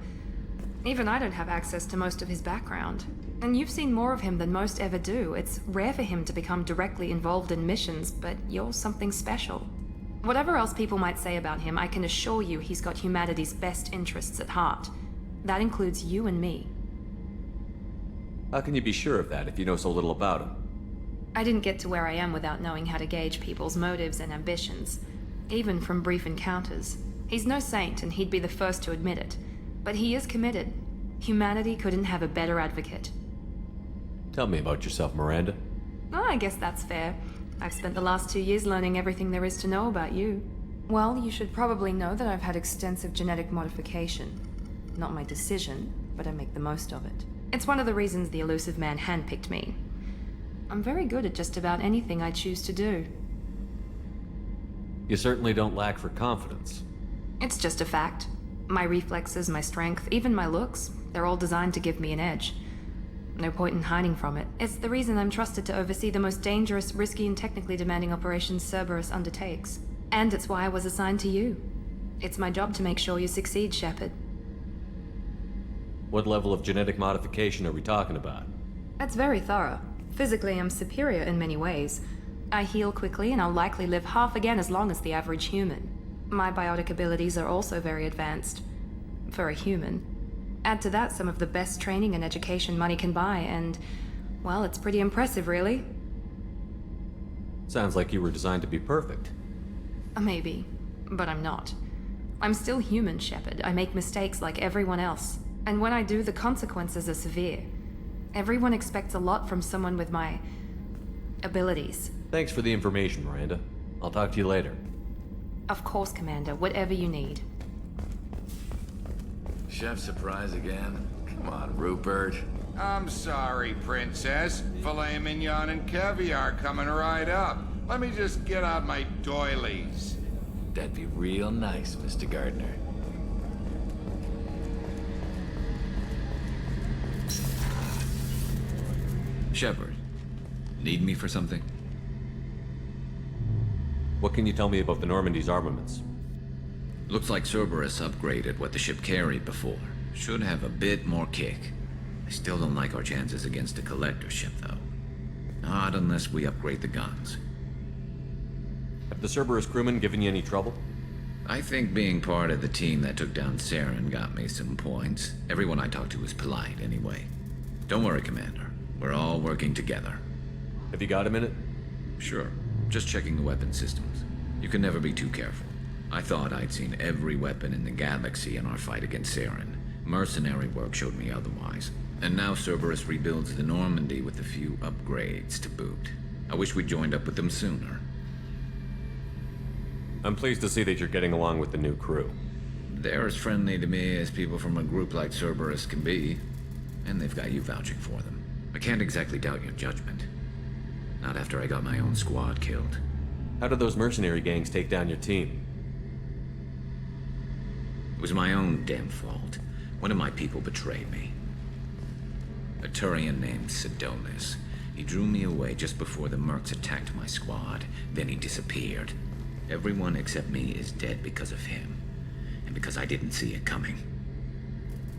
Even I don't have access to most of his background. And you've seen more of him than most ever do. It's rare for him to become directly involved in missions, but you're something special. Whatever else people might say about him, I can assure you he's got humanity's best interests at heart. That includes you and me. How can you be sure of that if you know so little about him? I didn't get to where I am without knowing how to gauge people's motives and ambitions, even from brief encounters. He's no saint, and he'd be the first to admit it. But he is committed. Humanity couldn't have a better advocate. Tell me about yourself, Miranda. Oh, I guess that's fair. I've spent the last 2 years learning everything there is to know about you. Well, you should probably know that I've had extensive genetic modification. Not my decision, but I make the most of it. It's one of the reasons the elusive man handpicked me. I'm very good at just about anything I choose to do. You certainly don't lack for confidence. It's just a fact. My reflexes, my strength, even my looks, they're all designed to give me an edge. No point in hiding from it. It's the reason I'm trusted to oversee the most dangerous, risky, and technically demanding operations Cerberus undertakes. And it's why I was assigned to you. It's my job to make sure you succeed, Shepard. What level of genetic modification are we talking about? That's very thorough. Physically, I'm superior in many ways. I heal quickly, and I'll likely live half again as long as the average human. My biotic abilities are also very advanced. For a human. Add to that some of the best training and education money can buy, and, well, it's pretty impressive, really. Sounds like you were designed to be perfect. Maybe, but I'm not. I'm still human, Shepard. I make mistakes like everyone else. And when I do, the consequences are severe. Everyone expects a lot from someone with my abilities. Thanks for the information, Miranda. I'll talk to you later. Of course, Commander. Whatever you need. Chef surprise again? Come on, Rupert. I'm sorry, Princess. Filet mignon and caviar coming right up. Let me just get out my doilies. That'd be real nice, Mr. Gardner. Shepard, need me for something? What can you tell me about the Normandy's armaments? Looks like Cerberus upgraded what the ship carried before. Should have a bit more kick. I still don't like our chances against a collector ship, though. Not unless we upgrade the guns. Have the Cerberus crewmen given you any trouble? I think being part of the team that took down Saren got me some points. Everyone I talked to was polite, anyway. Don't worry, Commander. We're all working together. Have you got a minute? Sure. Just checking the weapon systems. You can never be too careful. I thought I'd seen every weapon in the galaxy in our fight against Saren. Mercenary work showed me otherwise. And now Cerberus rebuilds the Normandy with a few upgrades to boot. I wish we'd joined up with them sooner. I'm pleased to see that you're getting along with the new crew. They're as friendly to me as people from a group like Cerberus can be. And they've got you vouching for them. I can't exactly doubt your judgment. Not after I got my own squad killed. How did those mercenary gangs take down your team? It was my own damn fault. One of my people betrayed me. A Turian named Sidonis. He drew me away just before the mercs attacked my squad. Then he disappeared. Everyone except me is dead because of him. And because I didn't see it coming.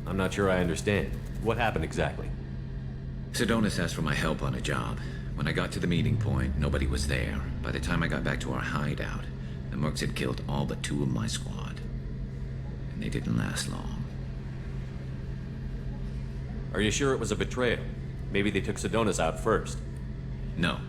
I'm not sure I understand. What happened exactly? Sidonis asked for my help on a job. When I got to the meeting point, nobody was there. By the time I got back to our hideout, the mercs had killed all but 2 of my squad. And they didn't last long. Are you sure it was a betrayal? Maybe they took Sidonis out first. No.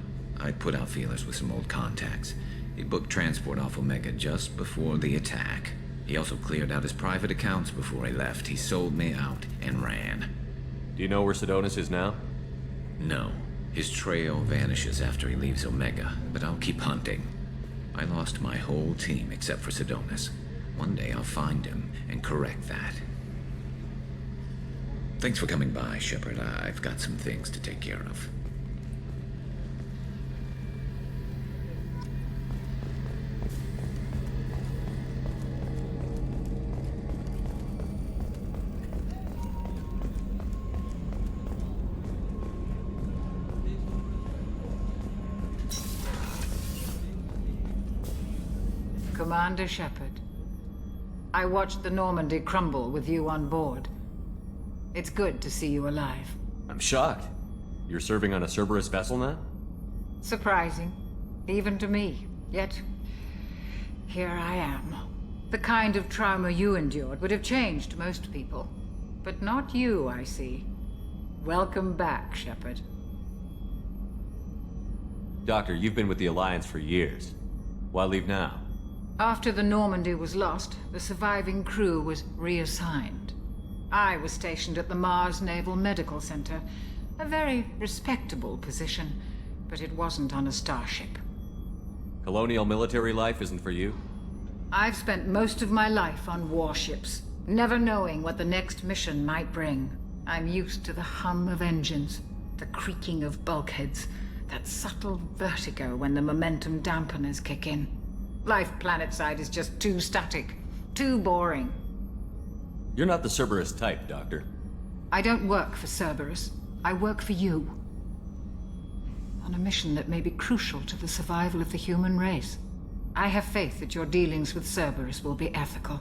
I put out feelers with some old contacts. He booked transport off Omega just before the attack. He also cleared out his private accounts before he left. He sold me out and ran. Do you know where Sidonis is now? No. His trail vanishes after he leaves Omega, but I'll keep hunting. I lost my whole team except for Sidonis. One day I'll find him and correct that. Thanks for coming by, Shepard. I've got some things to take care of. Commander Shepard, I watched the Normandy crumble with you on board. It's good to see you alive. I'm shocked. You're serving on a Cerberus vessel now? Surprising, even to me. Yet, here I am. The kind of trauma you endured would have changed most people. But not you, I see. Welcome back, Shepard. Doctor, you've been with the Alliance for years. Why leave now? After the Normandy was lost, the surviving crew was reassigned. I was stationed at the Mars Naval Medical Center. A very respectable position, but it wasn't on a starship. Colonial military life isn't for you? I've spent most of my life on warships, never knowing what the next mission might bring. I'm used to the hum of engines, the creaking of bulkheads, that subtle vertigo when the momentum dampeners kick in. Life planetside is just too static, too boring. You're not the Cerberus type, Doctor. I don't work for Cerberus. I work for you. On a mission that may be crucial to the survival of the human race. I have faith that your dealings with Cerberus will be ethical.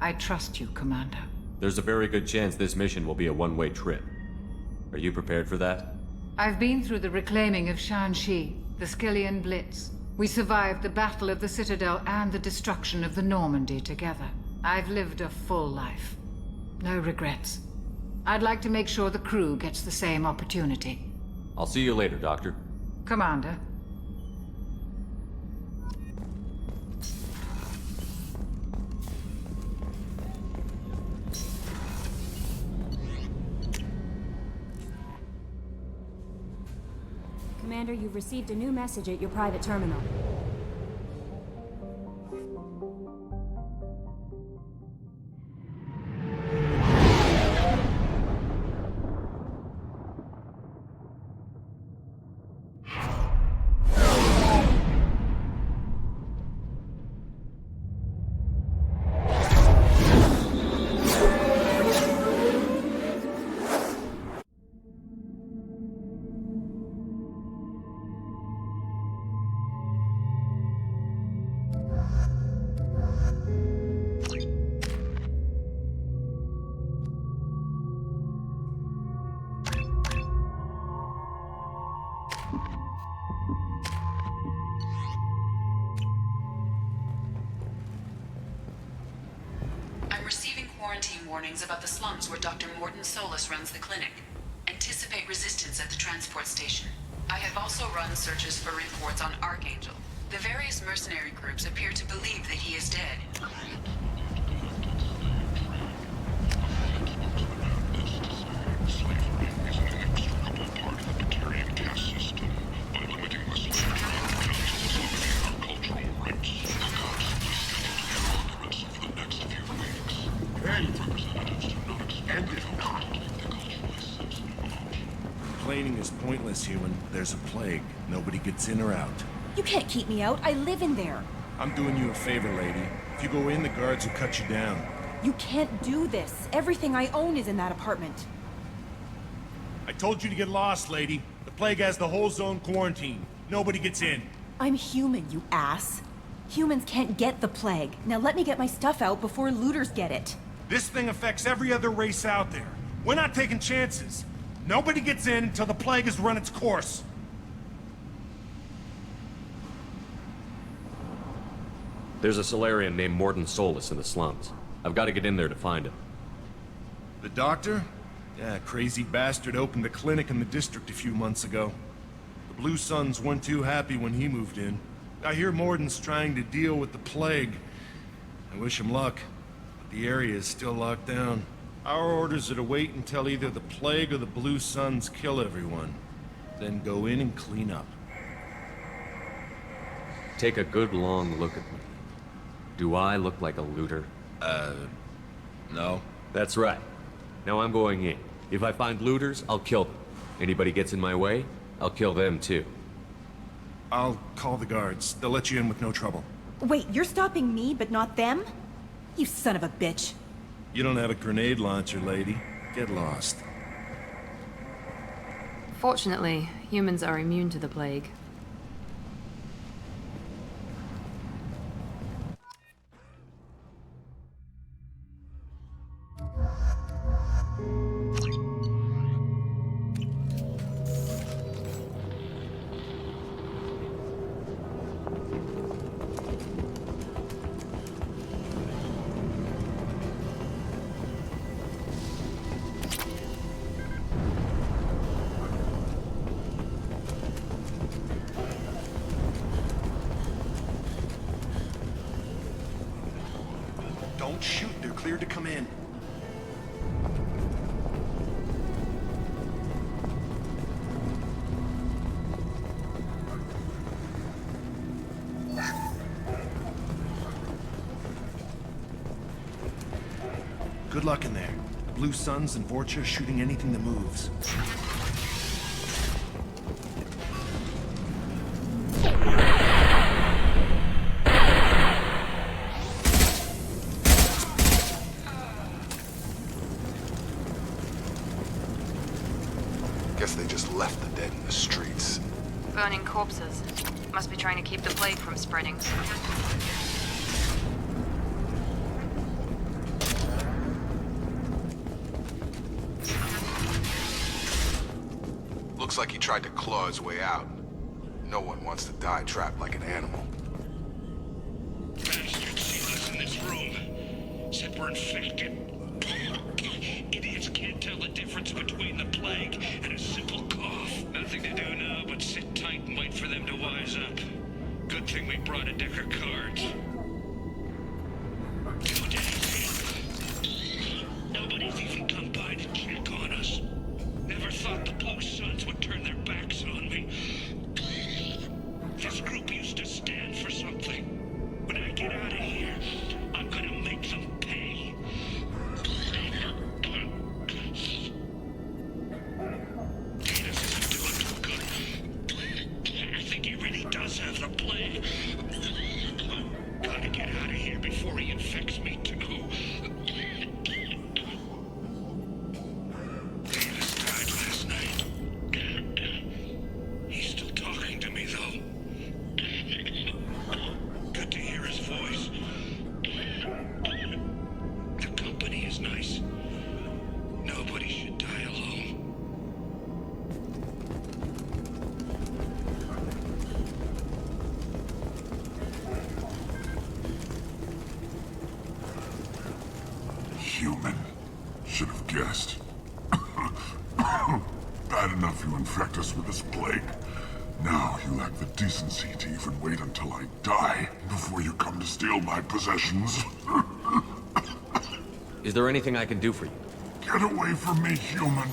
I trust you, Commander. There's a very good chance this mission will be a one-way trip. Are you prepared for that? I've been through the reclaiming of Shanxi, the Skillian Blitz. We survived the Battle of the Citadel and the destruction of the Normandy together. I've lived a full life. No regrets. I'd like to make sure the crew gets the same opportunity. I'll see you later, Doctor. Commander. Commander, you've received a new message at your private terminal. quarantine warnings about the slums where Dr. Mordin Solus runs the clinic. Anticipate resistance at the transport station. I have also run searches for reports on Archangel. The various mercenary groups appear to believe that he is dead. Complaining is pointless, human. There's a plague. Nobody gets in or out. You can't keep me out. I live in there. I'm doing you a favor, lady. If you go in, the guards will cut you down. You can't do this. Everything I own is in that apartment. I told you to get lost, lady. The plague has the whole zone quarantined. Nobody gets in. I'm human, you ass. Humans can't get the plague. Now let me get my stuff out before looters get it. This thing affects every other race out there. We're not taking chances. Nobody gets in until the plague has run its course. There's a Solarian named Mordin Solus in the slums. I've got to get in there to find him. The doctor? Yeah, crazy bastard opened a clinic in the district a few months ago. The Blue Suns weren't too happy when he moved in. I hear Mordin's trying to deal with the plague. I wish him luck, but the area is still locked down. Our orders are to wait until either the plague or the Blue Suns kill everyone. Then go in and clean up. Take a good long look at me. Do I look like a looter? No. That's right. Now I'm going in. If I find looters, I'll kill them. Anybody gets in my way, I'll kill them too. I'll call the guards. They'll let you in with no trouble. Wait, you're stopping me, but not them? You son of a bitch. You don't have a grenade launcher, lady. Get lost. Fortunately, humans are immune to the plague. Don't shoot. They're cleared to come in. Good luck in there. The Blue Suns and Vorcha are shooting anything that moves. Guess they just left the dead in the streets. Burning corpses. Must be trying to keep the plague from spreading. Looks like he tried to claw his way out. No one wants to die trapped like an animal. Bastards see us in this room. Said we're infected. Idiots can't tell the difference between the plague and a simple cough. Nothing to do now but sit tight and wait for them to wise up. Good thing we brought a deck of cards. 2 days in. Nobody's even come by to check on us. Never thought the Blue Suns would turn their backs on me. This group used to stand for something. When I get out of here, I'm gonna make them pay. Venus isn't doing too good. I think he really does have the plague. human. Should have guessed. Bad enough you infect us with this plague. Now you lack the decency to even wait until I die before you come to steal my possessions. Is there anything I can do for you? Get away from me, human.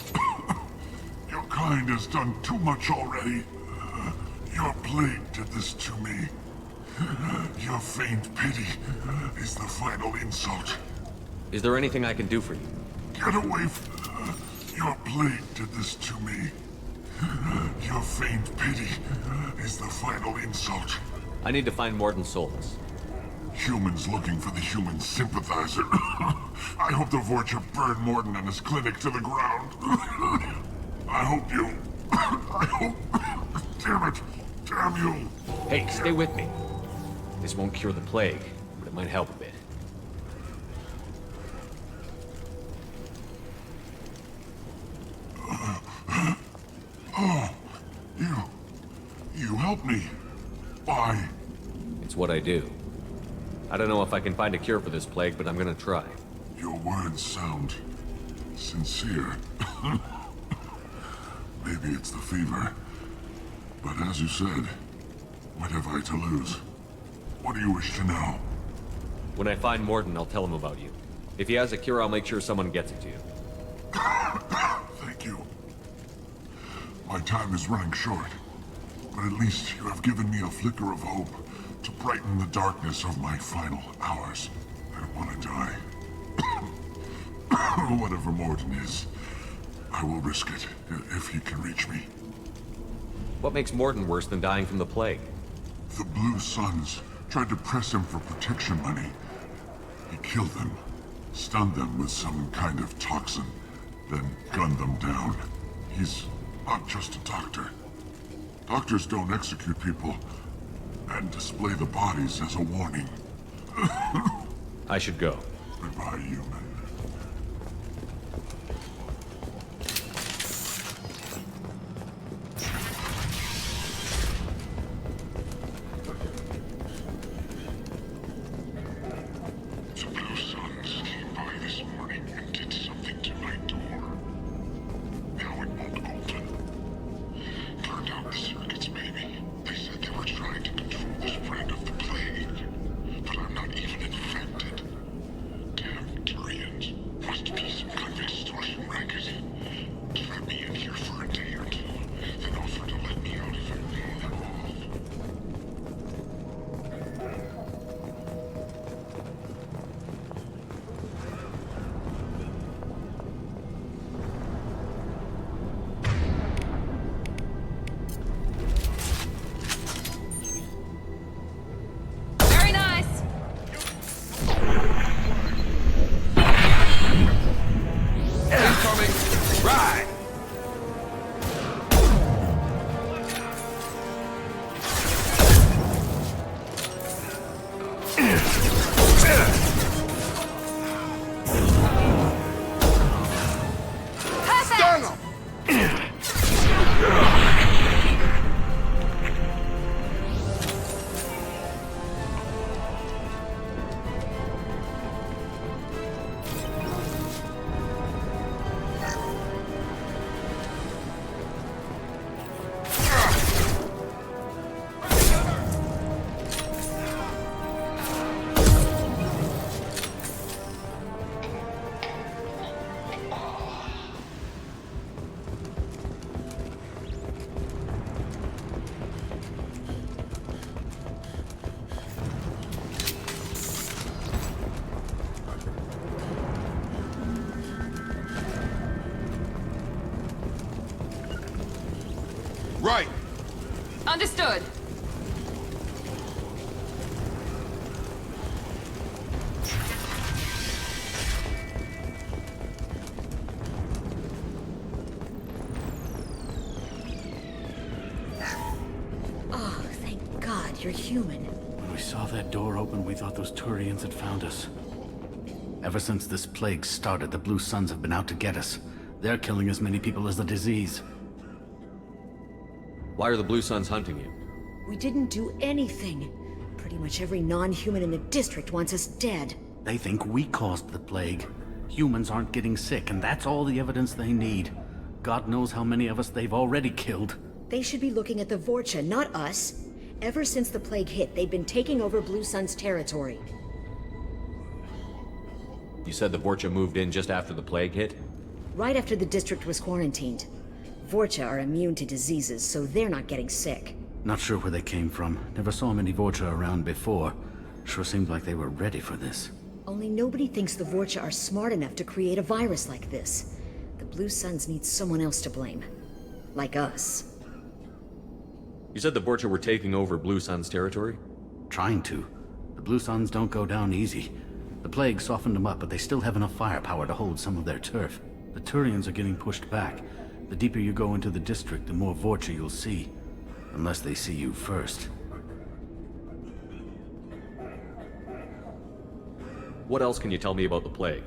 Your kind has done too much already. Your plague did this to me. Your faint pity is the final insult. Is there anything I can do for you? Get away from... Your plague did this to me. Your faint pity is the final insult. I need to find Mordin Solus. Humans looking for the human sympathizer. I hope the Vorcha burn Mordin and his clinic to the ground. I hope you... I hope... Damn it! Damn you! Hey, stay with me. This won't cure the plague, but it might help a bit. Oh, you helped me. Why? It's what I do. I don't know if I can find a cure for this plague, but I'm gonna try. Your words sound sincere. Maybe it's the fever. But as you said, what have I to lose? What do you wish to know? When I find Mordin, I'll tell him about you. If he has a cure, I'll make sure someone gets it to you. Thank you. My time is running short, but at least you have given me a flicker of hope to brighten the darkness of my final hours. I don't want to die. Whatever Mordin is, I will risk it if he can reach me. What makes Mordin worse than dying from the plague? The Blue Suns tried to press him for protection money. He killed them, stunned them with some kind of toxin, then gunned them down. He's not just a doctor. Doctors don't execute people and display the bodies as a warning. I should go. Goodbye, human. The Blue Suns came by this morning and did something to my door. Now it won't open. Turned out the circuits, maybe. They said they were trying to control the spread of the plague. But I'm not even infected. Damn Turians. Must be some kind of extortion racket. Trap me in here for a day or two, then offer to let me out if I pay them off. Very nice. Incoming! Right! Stun 'em! Right! Understood. Oh, thank God you're human. When we saw that door open, we thought those Turians had found us. Ever since this plague started, the Blue Suns have been out to get us. They're killing as many people as the disease. Why are the Blue Suns hunting you? We didn't do anything. Pretty much every non-human in the district wants us dead. They think we caused the plague. Humans aren't getting sick, and that's all the evidence they need. God knows how many of us they've already killed. They should be looking at the Vorcha, not us. Ever since the plague hit, they've been taking over Blue Sun's territory. You said the Vorcha moved in just after the plague hit? Right after the district was quarantined. Vorcha are immune to diseases, so they're not getting sick. Not sure where they came from. Never saw many Vorcha around before. Sure seemed like they were ready for this. Only nobody thinks the Vorcha are smart enough to create a virus like this. The Blue Suns need someone else to blame. Like us. You said the Vorcha were taking over Blue Sun's territory? Trying to. The Blue Suns don't go down easy. The plague softened them up, but they still have enough firepower to hold some of their turf. The Turians are getting pushed back. The deeper you go into the district, the more Vorcha you'll see. Unless they see you first. What else can you tell me about the plague?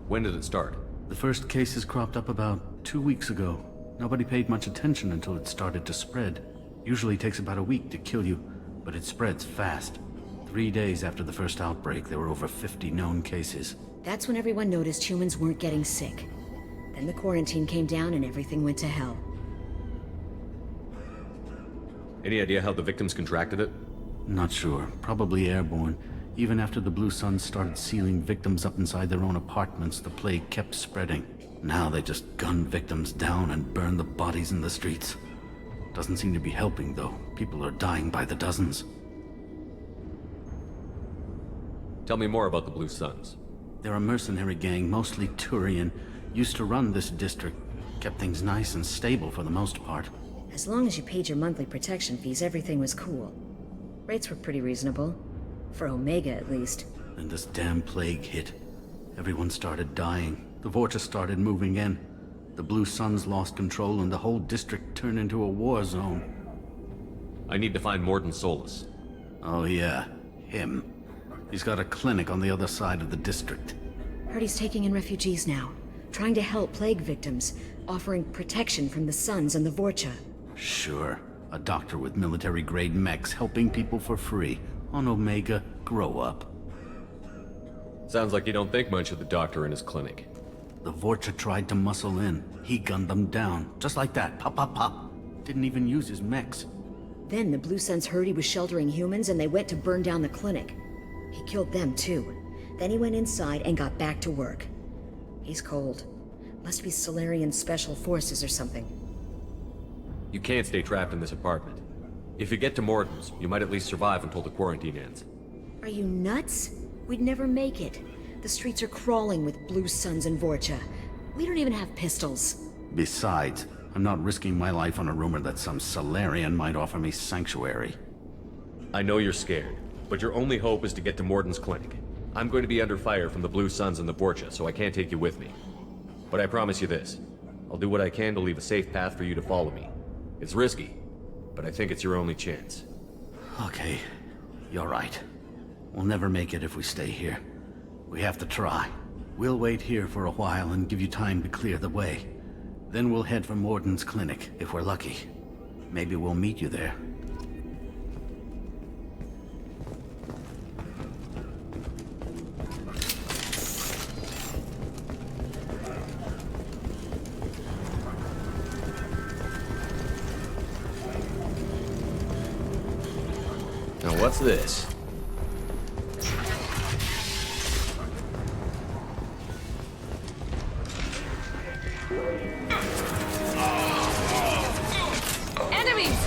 When did it start? The first cases cropped up about 2 weeks ago. Nobody paid much attention until it started to spread. Usually takes about a week to kill you, but it spreads fast. 3 days after the first outbreak, there were over 50 known cases. That's when everyone noticed humans weren't getting sick. Then the quarantine came down and everything went to hell. Any idea how the victims contracted it? Not sure. Probably airborne. Even after the Blue Suns started sealing victims up inside their own apartments, the plague kept spreading. Now they just gun victims down and burn the bodies in the streets. Doesn't seem to be helping, though. People are dying by the dozens. Tell me more about the Blue Suns. They're a mercenary gang, mostly Turian. Used to run this district. Kept things nice and stable for the most part. As long as you paid your monthly protection fees, everything was cool. Rates were pretty reasonable. For Omega, at least. Then this damn plague hit. Everyone started dying. The Vorcha started moving in. The Blue Suns lost control and the whole district turned into a war zone. I need to find Mordin Solus. Oh yeah, him. He's got a clinic on the other side of the district. Heard he's taking in refugees now. Trying to help plague victims. Offering protection from the Suns and the Vorcha. Sure. A doctor with military-grade mechs helping people for free. On Omega, grow up. Sounds like you don't think much of the doctor in his clinic. The Vorcha tried to muscle in. He gunned them down. Just like that. Pop, pop, pop. Didn't even use his mechs. Then the Blue Suns heard he was sheltering humans and they went to burn down the clinic. He killed them too. Then he went inside and got back to work. He's cold. Must be Solarian Special Forces or something. You can't stay trapped in this apartment. If you get to Mordin's, you might at least survive until the quarantine ends. Are you nuts? We'd never make it. The streets are crawling with Blue Suns and Vorcha. We don't even have pistols. Besides, I'm not risking my life on a rumor that some Solarian might offer me sanctuary. I know you're scared, but your only hope is to get to Mordin's clinic. I'm going to be under fire from the Blue Suns and the Vorcha, so I can't take you with me. But I promise you this. I'll do what I can to leave a safe path for you to follow me. It's risky, but I think it's your only chance. Okay, you're right. We'll never make it if we stay here. We have to try. We'll wait here for a while and give you time to clear the way. Then we'll head for Mordin's clinic, if we're lucky. Maybe we'll meet you there. Now what's this? Enemies!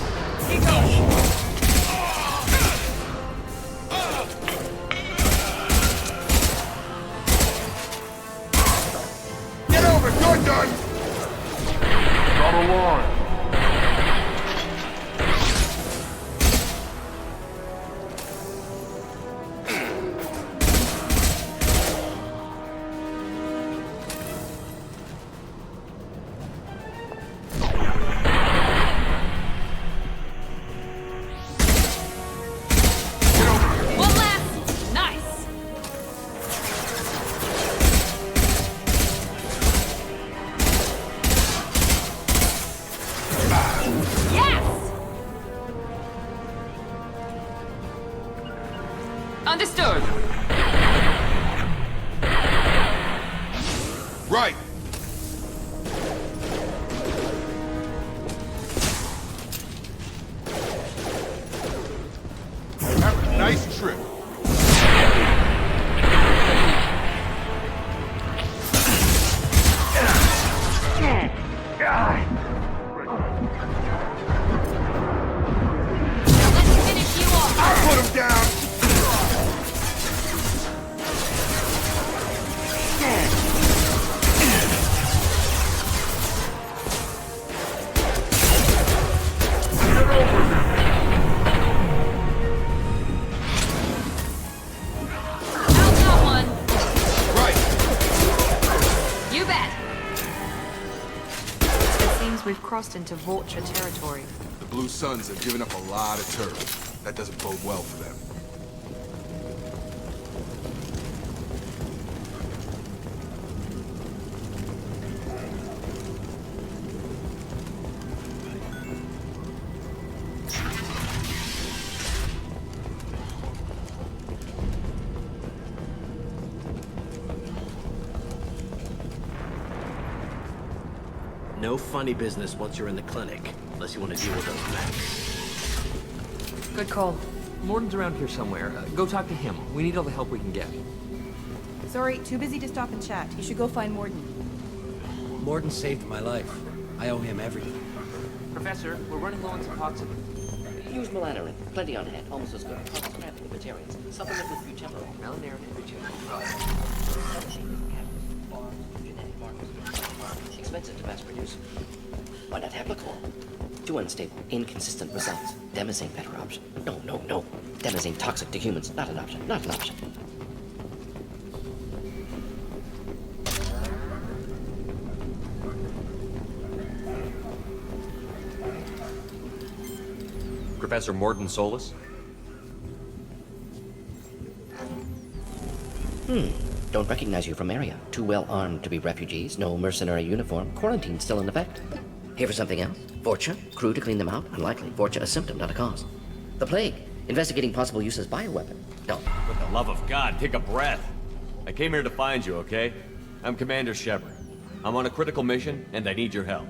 Get over, you're done! Got a line. One last! Nice! Yes! Understood. Right! Have a nice trip. I'll put him down! You bet. It seems we've crossed into Vulture territory. The Blue Suns have given up a lot of turf. That doesn't bode well for them. No funny business once you're in the clinic, unless you want to deal with those mechs. Good call. Mordin's around here somewhere. Go talk to him. We need all the help we can get. Sorry, too busy to stop and chat. You should go find Mordin. Mordin saved my life. I owe him everything. Professor, we're running low on some toxin. Use malanarin. Plenty on hand. Almost as good. Scrapping the materials. Supplement with butemol. Malanarin and butemol. Expensive to mass produce. Why not Haplicol? Too unstable. Inconsistent results. Demazane better option. No. Demazane toxic to humans. Not an option. Not an option. Professor Mordin Solus? Don't recognize you from area. Too well armed to be refugees. No mercenary uniform. Quarantine still in effect. Here for something else? Vorcha? Crew to clean them out? Unlikely. Vorcha a symptom, not a cause. The plague. Investigating possible use as bioweapon. No. For the love of God, take a breath. I came here to find you, okay? I'm Commander Shepard. I'm on a critical mission, and I need your help.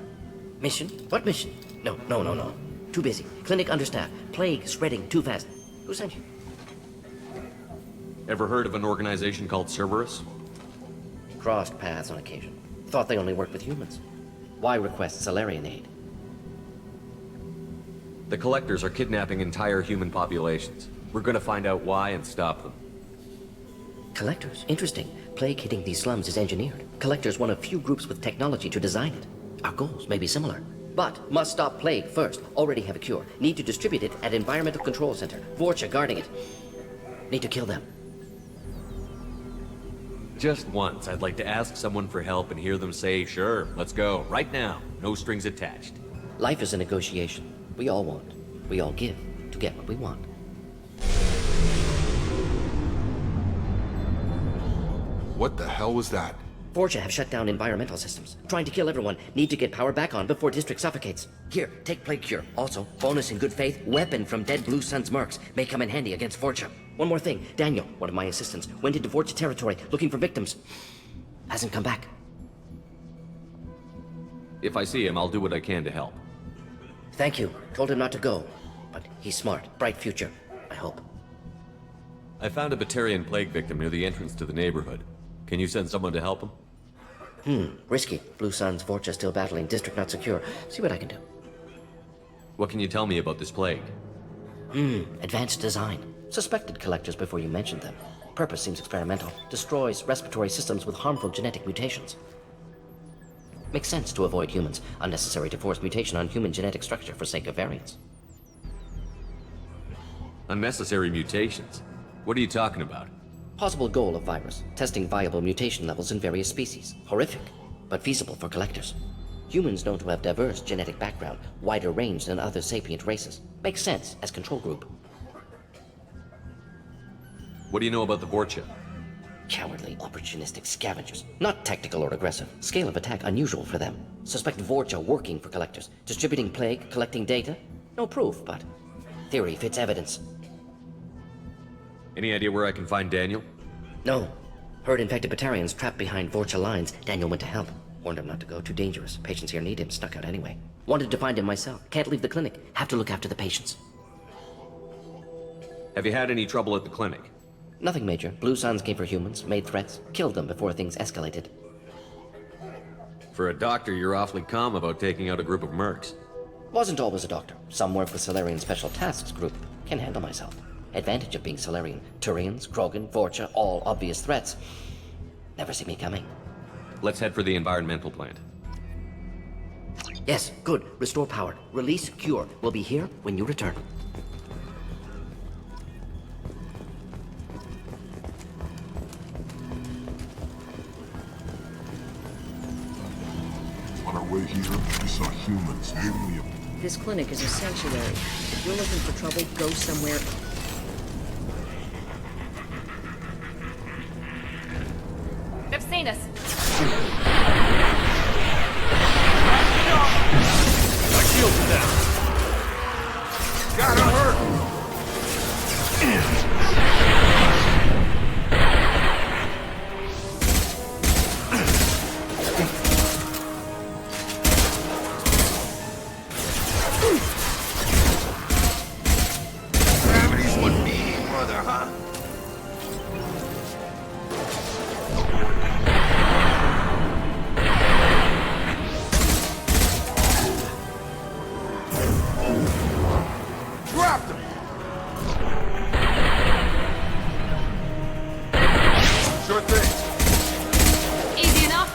Mission? What mission? No. Too busy. Clinic understaffed. Plague spreading too fast. Who sent you? Ever heard of an organization called Cerberus? Crossed paths on occasion. Thought they only worked with humans. Why request Salarian aid? The Collectors are kidnapping entire human populations. We're gonna find out why and stop them. Collectors? Interesting. Plague hitting these slums is engineered. Collectors one of few groups with technology to design it. Our goals may be similar. But must stop plague first. Already have a cure. Need to distribute it at Environmental Control Center. Vorcha guarding it. Need to kill them. Just once, I'd like to ask someone for help and hear them say, sure, let's go, right now. No strings attached. Life is a negotiation. We all want. We all give to get what we want. What the hell was that? Vorcha have shut down environmental systems. Trying to kill everyone. Need to get power back on before District suffocates. Here, take Plague Cure. Also, bonus in good faith, weapon from dead Blue Sun's mercs. May come in handy against Vorcha. One more thing. Daniel, one of my assistants, went into Vorcha territory looking for victims. Hasn't come back. If I see him, I'll do what I can to help. Thank you. Told him not to go. But he's smart. Bright future. I hope. I found a Batarian plague victim near the entrance to the neighborhood. Can you send someone to help him? Risky. Blue Sun's Vorcha still battling. District not secure. See what I can do. What can you tell me about this plague? Advanced design. Suspected Collectors before you mentioned them. Purpose seems experimental. Destroys respiratory systems with harmful genetic mutations. Makes sense to avoid humans. Unnecessary to force mutation on human genetic structure for sake of variance. Unnecessary mutations? What are you talking about? Possible goal of virus. Testing viable mutation levels in various species. Horrific, but feasible for Collectors. Humans known to have diverse genetic background, wider range than other sapient races. Makes sense as control group. What do you know about the Vorcha? Cowardly, opportunistic scavengers. Not tactical or aggressive. Scale of attack unusual for them. Suspect Vorcha working for Collectors. Distributing plague, collecting data? No proof, but theory fits evidence. Any idea where I can find Daniel? No. Heard infected Batarians trapped behind Vorcha lines. Daniel went to help. Warned him not to go, too dangerous. Patients here need him, snuck out anyway. Wanted to find him myself. Can't leave the clinic. Have to look after the patients. Have you had any trouble at the clinic? Nothing major. Blue Suns came for humans, made threats, killed them before things escalated. For a doctor, you're awfully calm about taking out a group of mercs. Wasn't always a doctor. Some work with Solarian Special Tasks Group. Can handle myself. Advantage of being Solarian. Turians, Krogan, Vorcha, all obvious threats. Never see me coming. Let's head for the environmental plant. Yes, good. Restore power. Release cure. We'll be here when you return. On our way here, we saw humans nearly. This clinic is a sanctuary. If you're looking for trouble, go somewhere. They've seen us. My shield's down. Gotta hurt. Gravity's what me, mother, huh? Dropped him! Sure thing. Easy enough.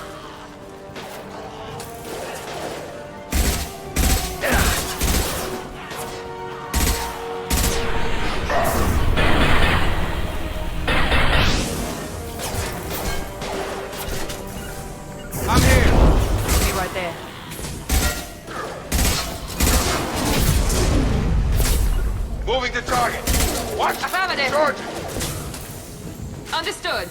I'm here. Be right there. Moving to target. Watch. Affirmative. Charging. Understood.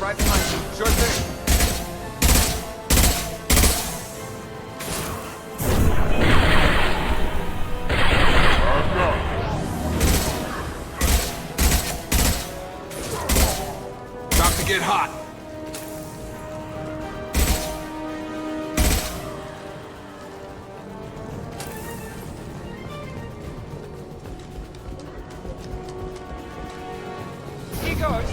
Right behind you. Sure thing. About to get hot. He goes.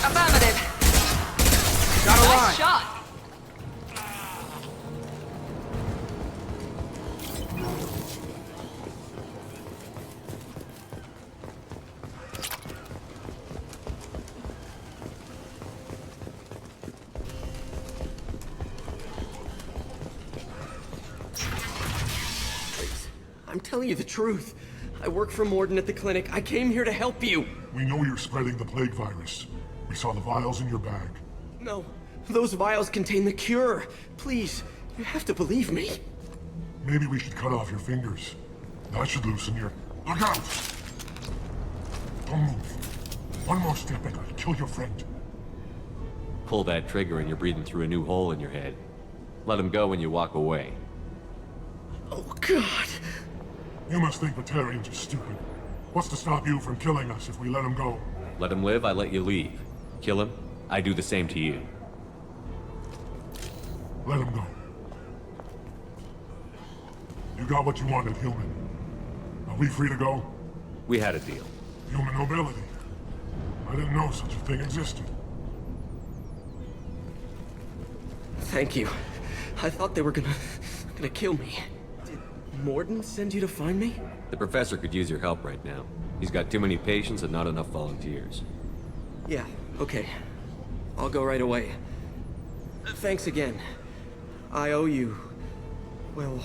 Affirmative. Got a line. Nice shot. I'm telling you the truth. I work for Mordin at the clinic. I came here to help you. We know you're spreading the plague virus. We saw the vials in your bag. No, those vials contain the cure. Please, you have to believe me. Maybe we should cut off your fingers. That should loosen your... Look out! Don't move. One more step and I'll kill your friend. Pull that trigger and you're breathing through a new hole in your head. Let him go when you walk away. Oh, God. You must think Batarians are stupid. What's to stop you from killing us if we let him go? Let him live, I let you leave. Kill him, I do the same to you. Let him go. You got what you wanted, human. Are we free to go? We had a deal. Human nobility. I didn't know such a thing existed. Thank you. I thought they were gonna kill me. Did Mordin send you to find me? The professor could use your help right now. He's got too many patients and not enough volunteers. Yeah, okay. I'll go right away. Thanks again. I owe you... well,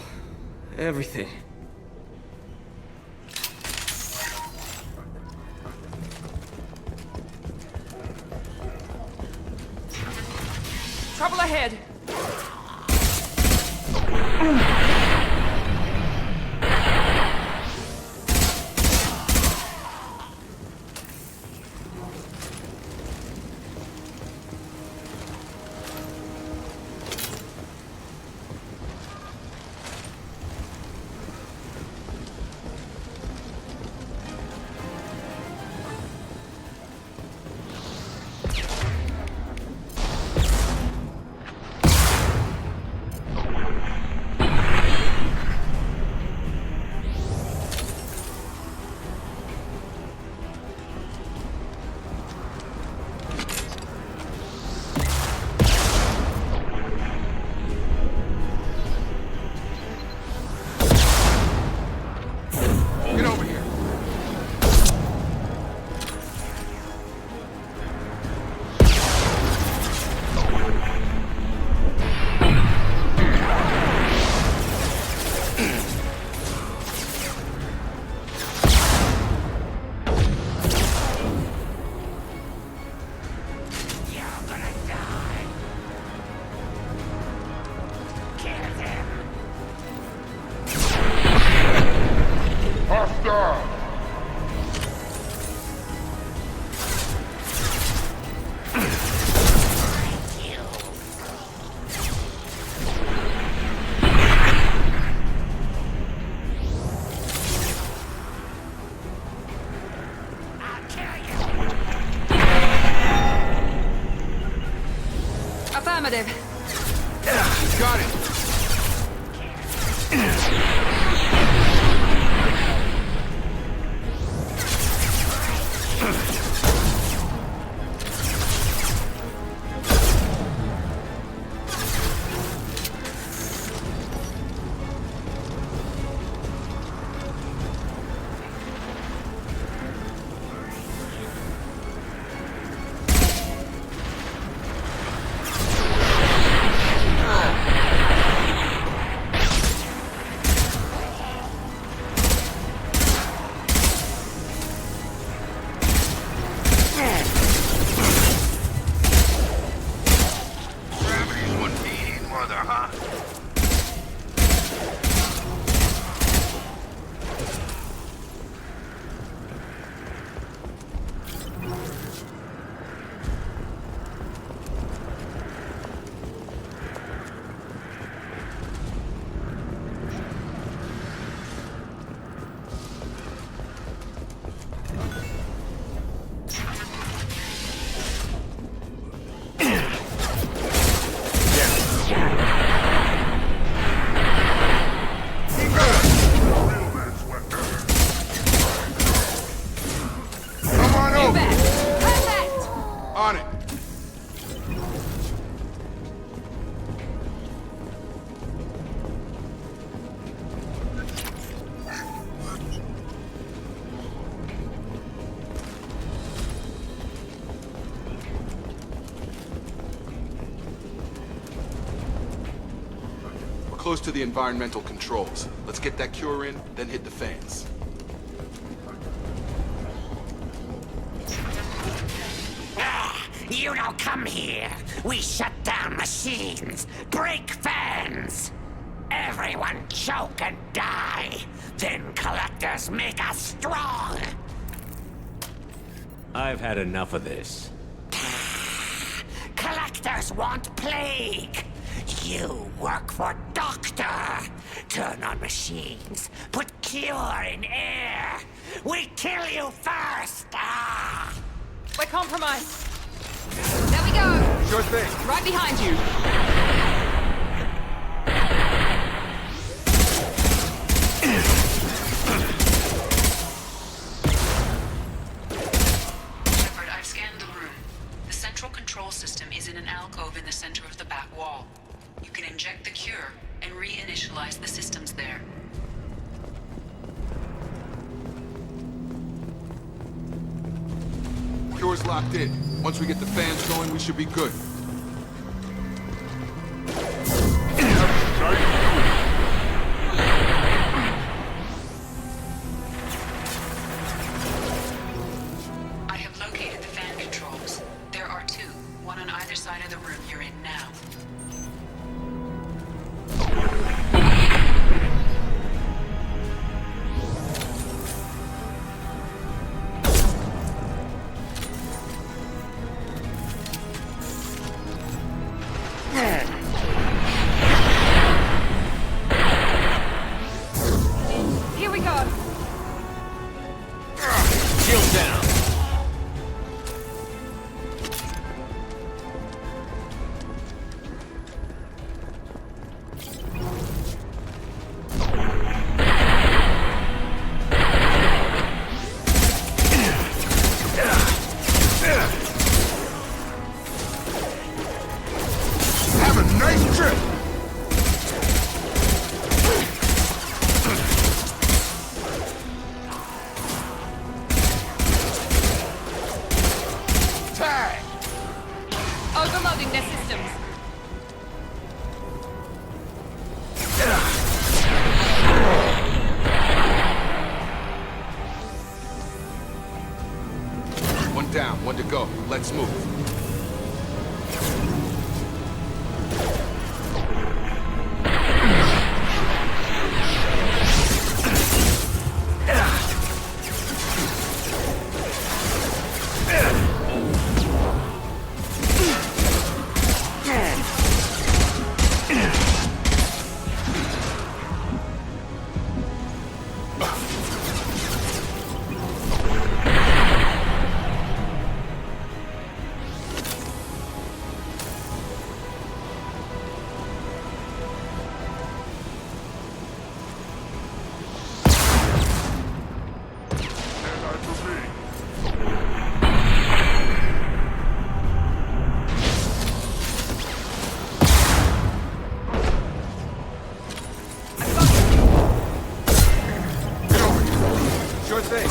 everything. Trouble ahead. Faster! Affirmative. Got it. On it. We're close to the environmental controls. Let's get that cure in, then hit the fans. You don't come here. We shut down machines, break fans. Everyone choke and die. Then collectors make us strong. I've had enough of this. Collectors want plague. You work for Doctor. Turn on machines. Put cure in air. We kill you first. We're compromised. There we go. Sure thing. Right behind you. Shepard, I've scanned the room. The central control system is in an alcove in the center of the back wall. You can inject the cure and reinitialize the systems there. Cure's locked in. Once we get the fans going, we should be good. I have located the fan controls. There are two, one on either side of the room you're in now. Here we go. Shield down. Have a nice trip. Tag! Overloading their systems. One down, one to go. Let's move. Sure thing.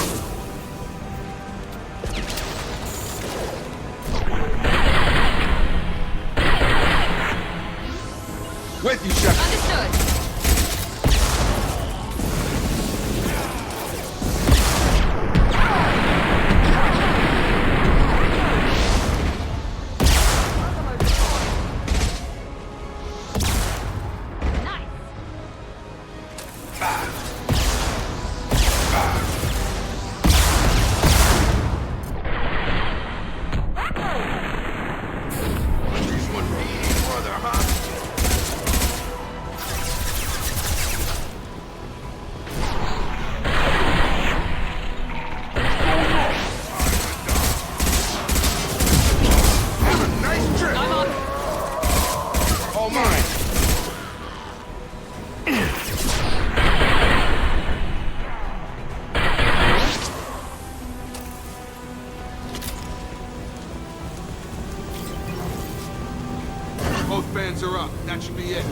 With you, Shepard. Understood. Both fans are up. That should be it.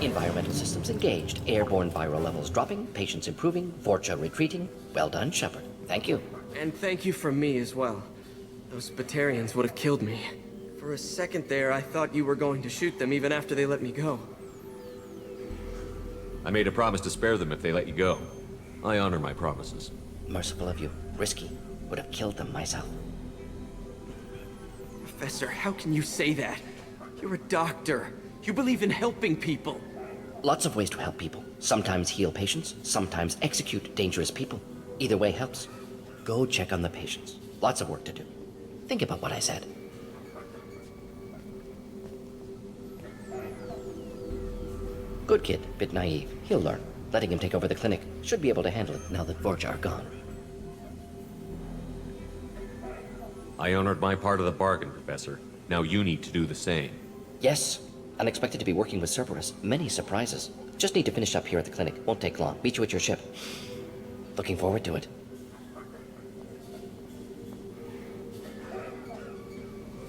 Environmental systems engaged. Airborne viral levels dropping. Patients improving. Vorcha retreating. Well done, Shepard. Thank you. And thank you from me as well. Those Batarians would have killed me. For a second there, I thought you were going to shoot them even after they let me go. I made a promise to spare them if they let you go. I honor my promises. Merciful of you. Risky. Would have killed them myself. Professor, how can you say that? You're a doctor. You believe in helping people. Lots of ways to help people. Sometimes heal patients, sometimes execute dangerous people. Either way helps. Go check on the patients. Lots of work to do. Think about what I said. Good kid, bit naive. He'll learn. Letting him take over the clinic. Should be able to handle it now that Vorcha are gone. I honored my part of the bargain, Professor. Now you need to do the same. Yes. Unexpected to be working with Cerberus. Many surprises. Just need to finish up here at the clinic. Won't take long. Meet you at your ship. Looking forward to it.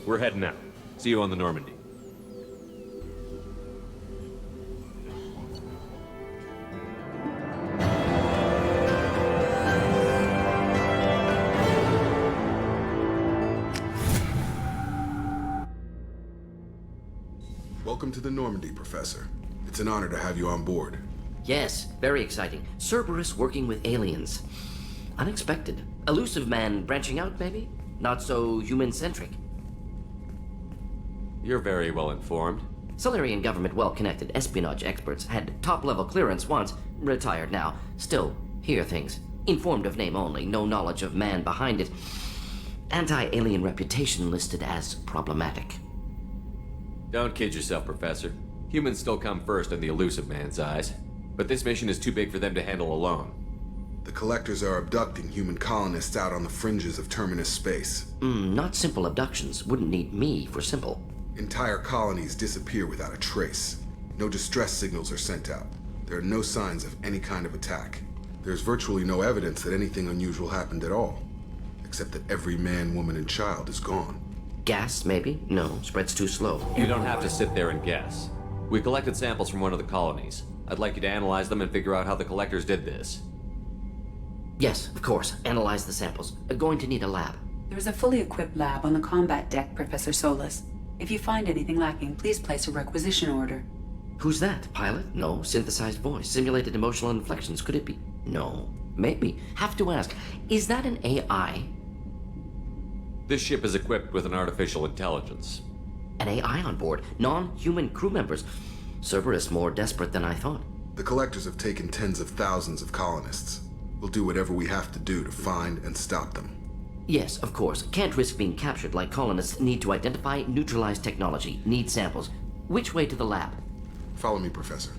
We're heading out. See you on the Normandy. Welcome to the Normandy, Professor. It's an honor to have you on board. Yes, very exciting. Cerberus working with aliens. Unexpected. Elusive man branching out, maybe? Not so human-centric. You're very well informed. Solarian government well-connected espionage experts had top-level clearance once, retired now. Still, hear things. Informed of name only, no knowledge of man behind it. Anti-alien reputation listed as problematic. Don't kid yourself, Professor. Humans still come first in the elusive man's eyes. But this mission is too big for them to handle alone. The Collectors are abducting human colonists out on the fringes of Terminus space. Not simple abductions. Wouldn't need me for simple. Entire colonies disappear without a trace. No distress signals are sent out. There are no signs of any kind of attack. There's virtually no evidence that anything unusual happened at all. Except that every man, woman, and child is gone. Gas, maybe? No, spreads too slow. You don't have to sit there and guess. We collected samples from one of the colonies. I'd like you to analyze them and figure out how the Collectors did this. Yes, of course. Analyze the samples. Going to need a lab. There's a fully equipped lab on the combat deck, Professor Solis. If you find anything lacking, please place a requisition order. Who's that? Pilot? No. Synthesized voice. Simulated emotional inflections. Could it be? No. Maybe. Have to ask. Is that an AI? This ship is equipped with an artificial intelligence. An AI on board. Non-human crew members. Cerberus more desperate than I thought. The Collectors have taken tens of thousands of colonists. We'll do whatever we have to do to find and stop them. Yes, of course. Can't risk being captured like colonists need to identify, neutralize technology, need samples. Which way to the lab? Follow me, Professor.